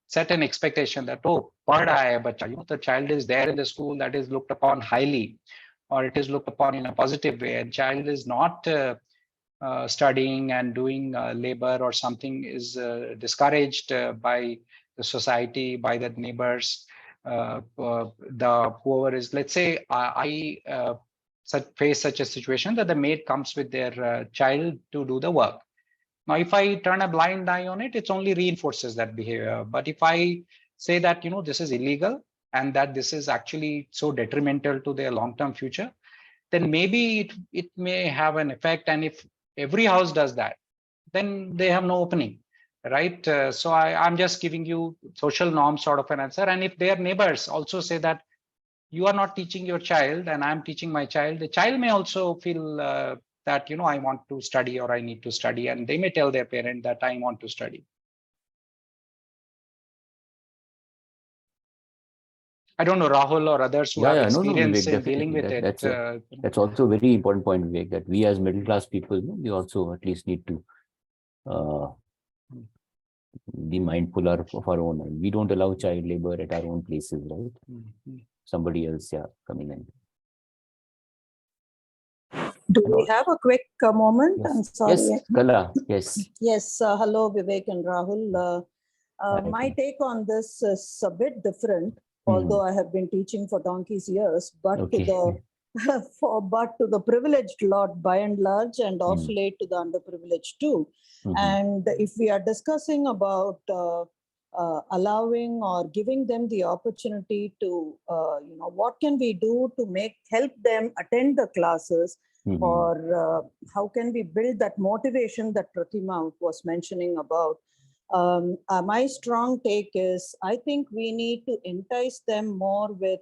set an expectation that pad aaya hai bacha, the child is there in the school, that is looked upon highly, or it is looked upon in a positive way, and child is not studying and doing labor or something, is discouraged by the society, by the neighbors, the whoever is, let's say I face such a situation that the maid comes with their child to do the work. Now, if I turn a blind eye on it, it only reinforces that behavior. But if I say that, this is illegal, and that this is actually so detrimental to their long-term future, then maybe it may have an effect. And if every house does that, then they have no opening, right? So I'm just giving you social norm sort of an answer. And if their neighbors also say that you are not teaching your child and I'm teaching my child, the child may also feel that, I want to study, or I need to study, and they may tell their parent that I want to study. I don't know, Rahul or others who have experience in dealing with it. That's also a very important point, Vivek, that we as middle class people, we also at least need to be mindful of our own. And we don't allow child labor at our own places, right? Mm-hmm. Somebody else, coming in. Do we have a quick moment? Yes. I'm sorry. Yes, Kala. Yes. Yes. Hello, Vivek and Rahul. My take on this is a bit different, although I have been teaching for donkey's years, but to the privileged lot by and large, and of late to the underprivileged too. And if we are discussing about allowing or giving them the opportunity to, what can we do to help them attend the classes, or how can we build that motivation that Pratima was mentioning about? My strong take is, I think we need to entice them more with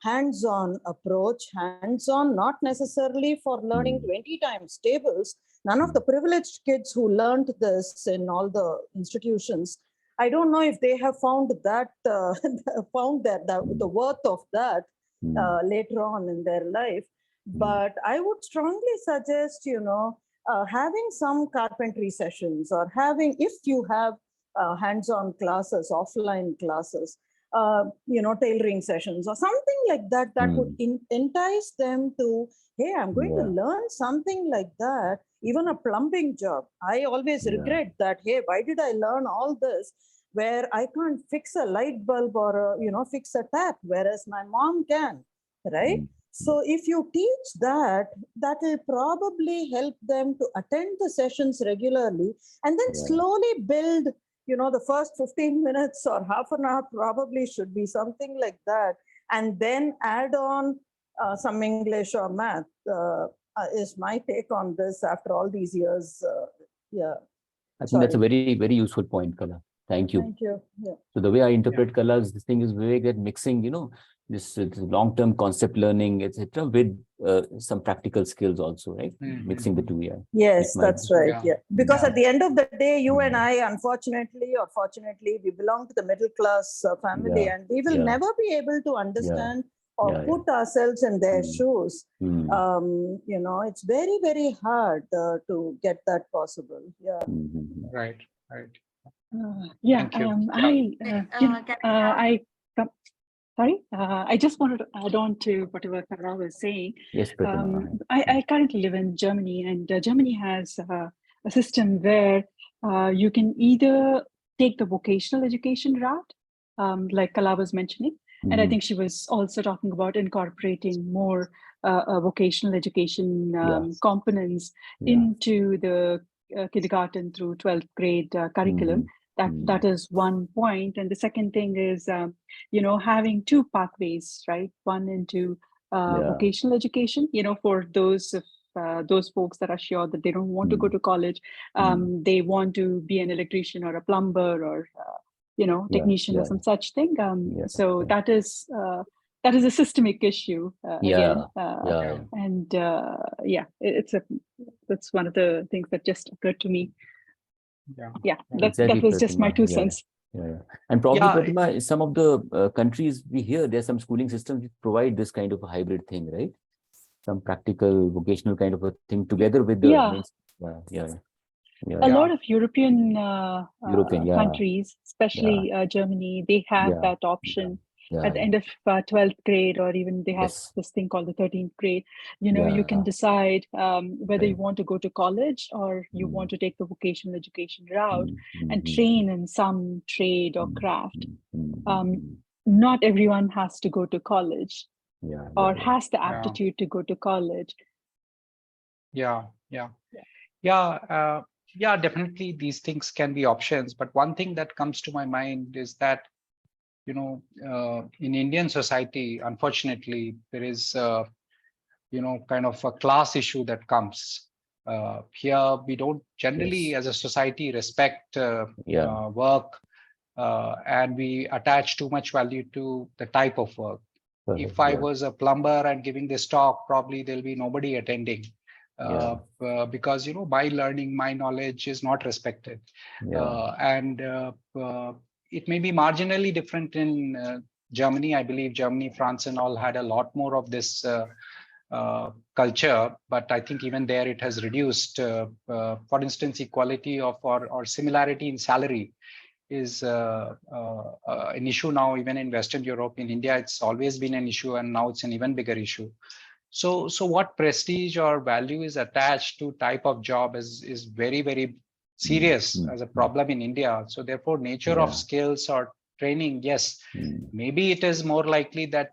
hands-on approach, hands-on, not necessarily for learning 20 times tables. None of the privileged kids who learned this in all the institutions, I don't know if they have found that the worth of that later on in their life. But I would strongly suggest, having some carpentry sessions, or having, if you have hands-on classes, offline classes, tailoring sessions or something like that, that would entice them to, hey, I'm going to learn something like that, even a plumbing job. I always regret that, hey, why did I learn all this where I can't fix a light bulb or, fix a tap, whereas my mom can, right? So if you teach that, that will probably help them to attend the sessions regularly and then slowly build, the first 15 minutes or half an hour probably should be something like that. And then add on some English or math is my take on this after all these years. I think that's a very, very useful point, Kala. Thank you. Thank you. Yeah. So the way I interpret Kala's this thing is Vivek, that mixing, this long-term concept learning, etc., with some practical skills also, right? Mixing the two, Yes, that's right. Yeah. Because at the end of the day, you and I, unfortunately or fortunately, we belong to the middle class family, and we will never be able to understand or put ourselves in their shoes. It's very, very hard to get that possible. Yeah. Right. I just wanted to add on to whatever Kara was saying. Yes, I currently live in Germany, and Germany has a system where you can either take the vocational education route, like Kala was mentioning, and I think she was also talking about incorporating more vocational education components into the kindergarten through 12th grade curriculum. That is one point. And the second thing is, having two pathways, right? One into vocational education, for those folks that are sure that they don't want to go to college, they want to be an electrician or a plumber or technician or some such thing. So that is a systemic issue again. It's one of the things that just occurred to me. That was just my 2 cents. And probably, Pratima, some of the countries we hear, there's some schooling systems which provide this kind of a hybrid thing, right? Some practical, vocational kind of a thing together with the a lot of European countries, especially Germany, they have that option. At the end of 12th grade, or even they have this thing called the 13th grade, you can decide whether you want to go to college or you want to take the vocational education route and train in some trade or craft. Not everyone has to go to college or has the aptitude to go to college. Definitely these things can be options. But one thing that comes to my mind is that in Indian society, unfortunately, there is, kind of a class issue that comes. Here, we don't generally, as a society, respect work, and we attach too much value to the type of work. If I was a plumber and giving this talk, probably there'll be nobody attending. Because my learning, my knowledge is not respected, and it may be marginally different in Germany. I believe Germany, France, and all had a lot more of this culture, but I think even there it has reduced. For instance, equality of or similarity in salary is an issue now, even in Western Europe. In India, it's always been an issue, and now it's an even bigger issue. So what prestige or value is attached to type of job is very, very serious as a problem in India. So therefore, nature of skills or training, yes, maybe it is more likely that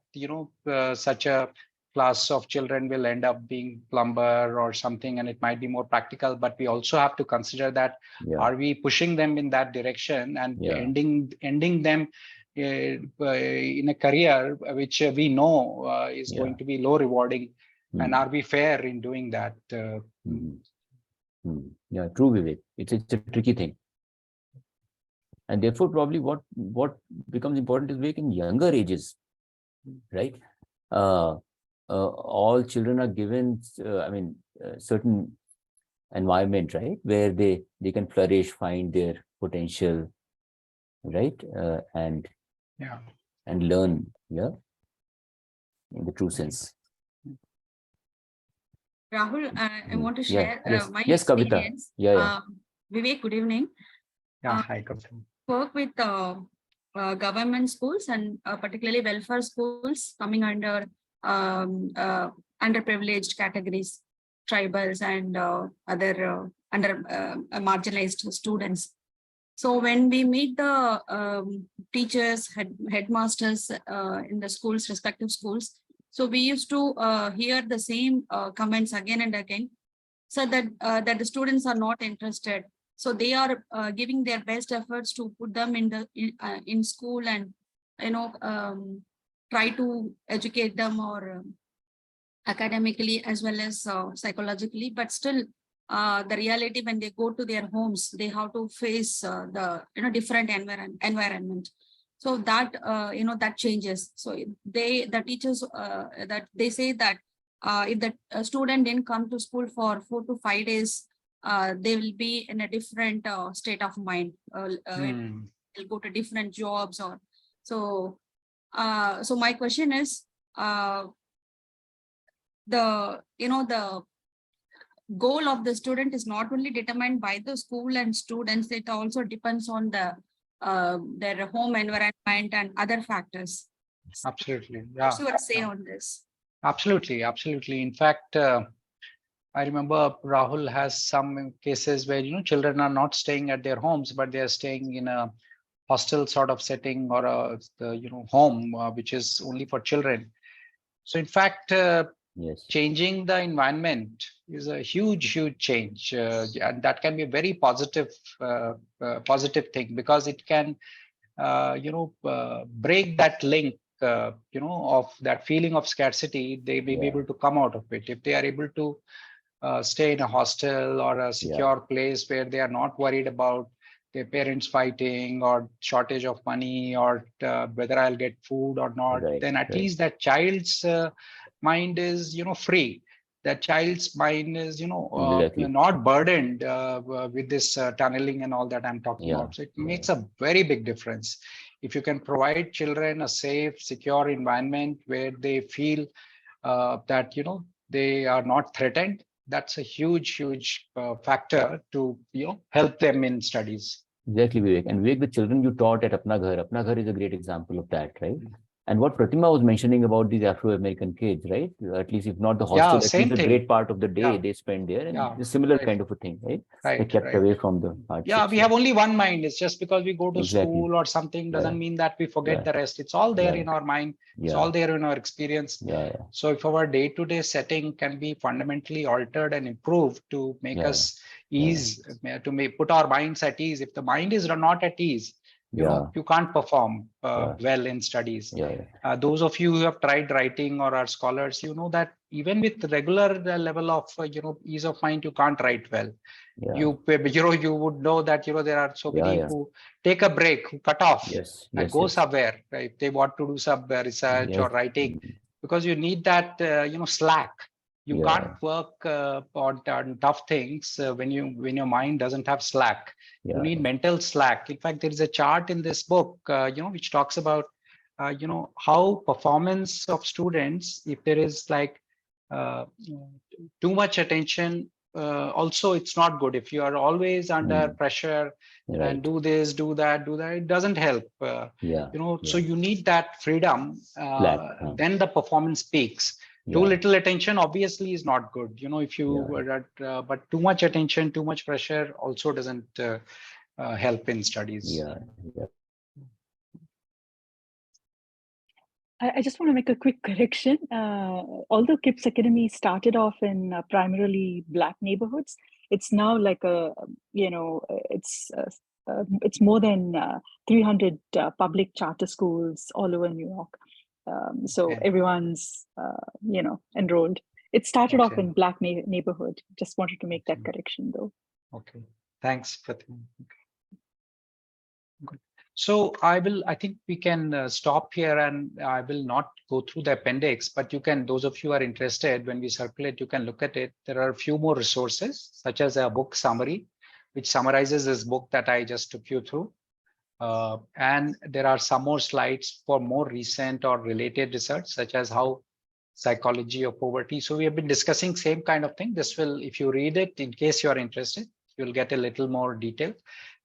such a class of children will end up being plumber or something, and it might be more practical. But we also have to consider that are we pushing them in that direction and ending them in a career which we know is going to be low rewarding, and are we fair in doing that? Yeah, true, Vivek. It's a tricky thing, and therefore probably what becomes important is Vivek in younger ages, right? All children are given, certain environment, right, where they can flourish, find their potential, right, and learn, in the true sense. Rahul, I want to share my experience. Kavita. Vivek, good evening. Hi, Kavita. work with government schools and particularly welfare schools coming under underprivileged categories, tribals and other marginalized students. So when we meet the teachers, headmasters in the schools, respective schools, so we used to hear the same comments again and again, so that that the students are not interested. So they are giving their best efforts to put them in school and try to educate them or academically as well as psychologically, but still the reality when they go to their homes, they have to face the different environment. So that that changes. So the teachers that they say that if the student didn't come to school for 4 to 5 days, they will be in a different state of mind. They'll go to different jobs or so. So my question is, the goal of the student is not only determined by the school and students, it also depends on the their home environment and other factors. Absolutely. Yeah. What's your say on this? Absolutely. Absolutely. In fact, I remember Rahul has some cases where, children are not staying at their homes, but they are staying in a hostel sort of setting or a home, which is only for children. So in fact, yes, changing the environment is a huge change, and that can be a very positive thing, because it can break that link of that feeling of scarcity. They may be able to come out of it if they are able to stay in a hostel or a secure place where they are not worried about their parents fighting or shortage of money or whether I'll get food or not. Then at least that child's mind is free. That child's mind is not burdened with this tunneling and all that I'm talking about. So it makes a very big difference. If you can provide children a safe, secure environment where they feel that they are not threatened, that's a huge factor to help them in studies. Exactly, Vivek. And Vivek, the children you taught at Apna Ghar is a great example of that, right? And what Pratima was mentioning about these Afro-American kids, right? At least if not the hostel, at least a great part of the day they spend there, and it's a similar kind of a thing, right? They're kept away from the hardships. Yeah, we have only one mind. It's just because we go to school or something doesn't mean that we forget the rest. It's all there in our mind. It's all there in our experience. So if our day-to-day setting can be fundamentally altered and improved to make us put our minds at ease. If the mind is not at ease, you can't perform well in studies. Those of you who have tried writing or are scholars, you know that even with regular level of ease of mind, you can't write well. You would know that there are so many who take a break, who cut off and go somewhere, right? They want to do some research or writing, because you need that slack. You can't work on tough things when your mind doesn't have slack. You need mental slack. In fact, there is a chart in this book which talks about how performance of students, if there is like too much attention, also it's not good. If you are always under pressure and do this, do that, it doesn't help. So you need that freedom. Then the performance peaks. Too little attention obviously is not good. If you were at, but too much attention, too much pressure also doesn't help in studies. I just want to make a quick correction. Although KIPS Academy started off in primarily Black neighborhoods, it's now like it's more than 300 public charter schools all over New York. So everyone's enrolled. It started off in Black neighborhood. Just wanted to make that correction though. Okay, thanks, Pratima. Good. So I think we can stop here, and I will not go through the appendix, but you can, those of you who are interested, when we circulate, you can look at it. There are a few more resources, such as a book summary, which summarizes this book that I just took you through. And there are some more slides for more recent or related research, such as how psychology of poverty. So we have been discussing same kind of thing. This will, if you read it, in case you are interested, you'll get a little more detail.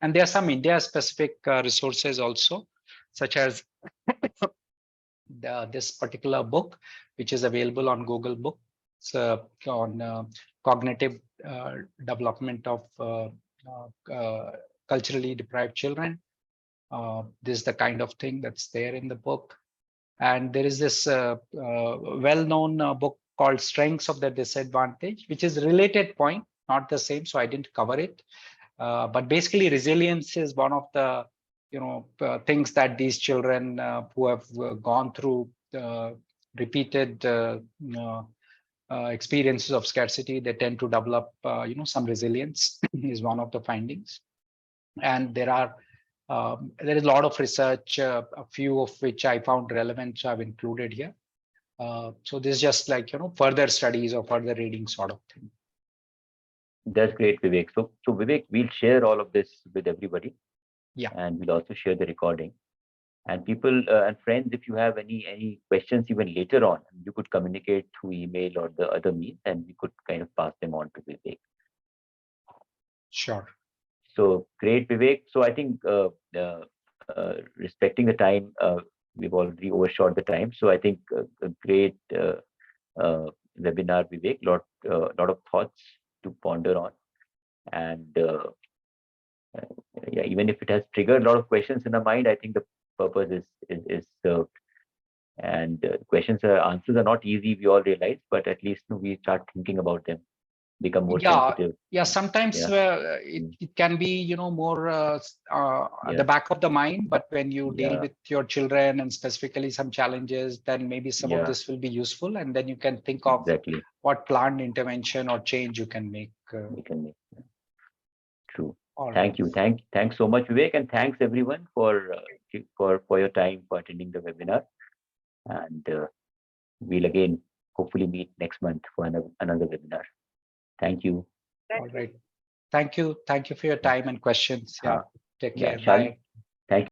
And there are some India-specific resources also, such as this particular book, which is available on Google Books on cognitive development of culturally deprived children. This is the kind of thing that's there in the book. And there is this well-known book called Strengths of the Disadvantaged, which is a related point, not the same, so I didn't cover it. But basically, resilience is one of the things that these children who have gone through repeated experiences of scarcity, they tend to develop some resilience is one of the findings. And there is a lot of research, a few of which I found relevant, so I've included here. So this is just like further studies or further reading sort of thing. That's great, Vivek. So Vivek, we'll share all of this with everybody. Yeah. And we'll also share the recording. And people and friends, if you have any questions even later on, you could communicate through email or the other means, and we could kind of pass them on to Vivek. Sure. So great, Vivek. So I think respecting the time, we've already overshot the time. So I think a great webinar, Vivek. Lot of thoughts to ponder on, and yeah, even if it has triggered a lot of questions in the mind, I think the purpose is served. And answers are not easy, we all realize, but at least we start thinking about them, become more sensitive. Yeah, sometimes it can be more at the back of the mind, but when you deal with your children and specifically some challenges, then maybe some of this will be useful, and then you can think of what planned intervention or change you can make. True. Thank you. Thanks so much, Vivek, and thanks everyone for your time, for attending the webinar. And we'll again hopefully meet next month for another webinar. Thank you. All right. Thank you. Thank you for your time and questions. Yeah. Take care. Bye. Thank you.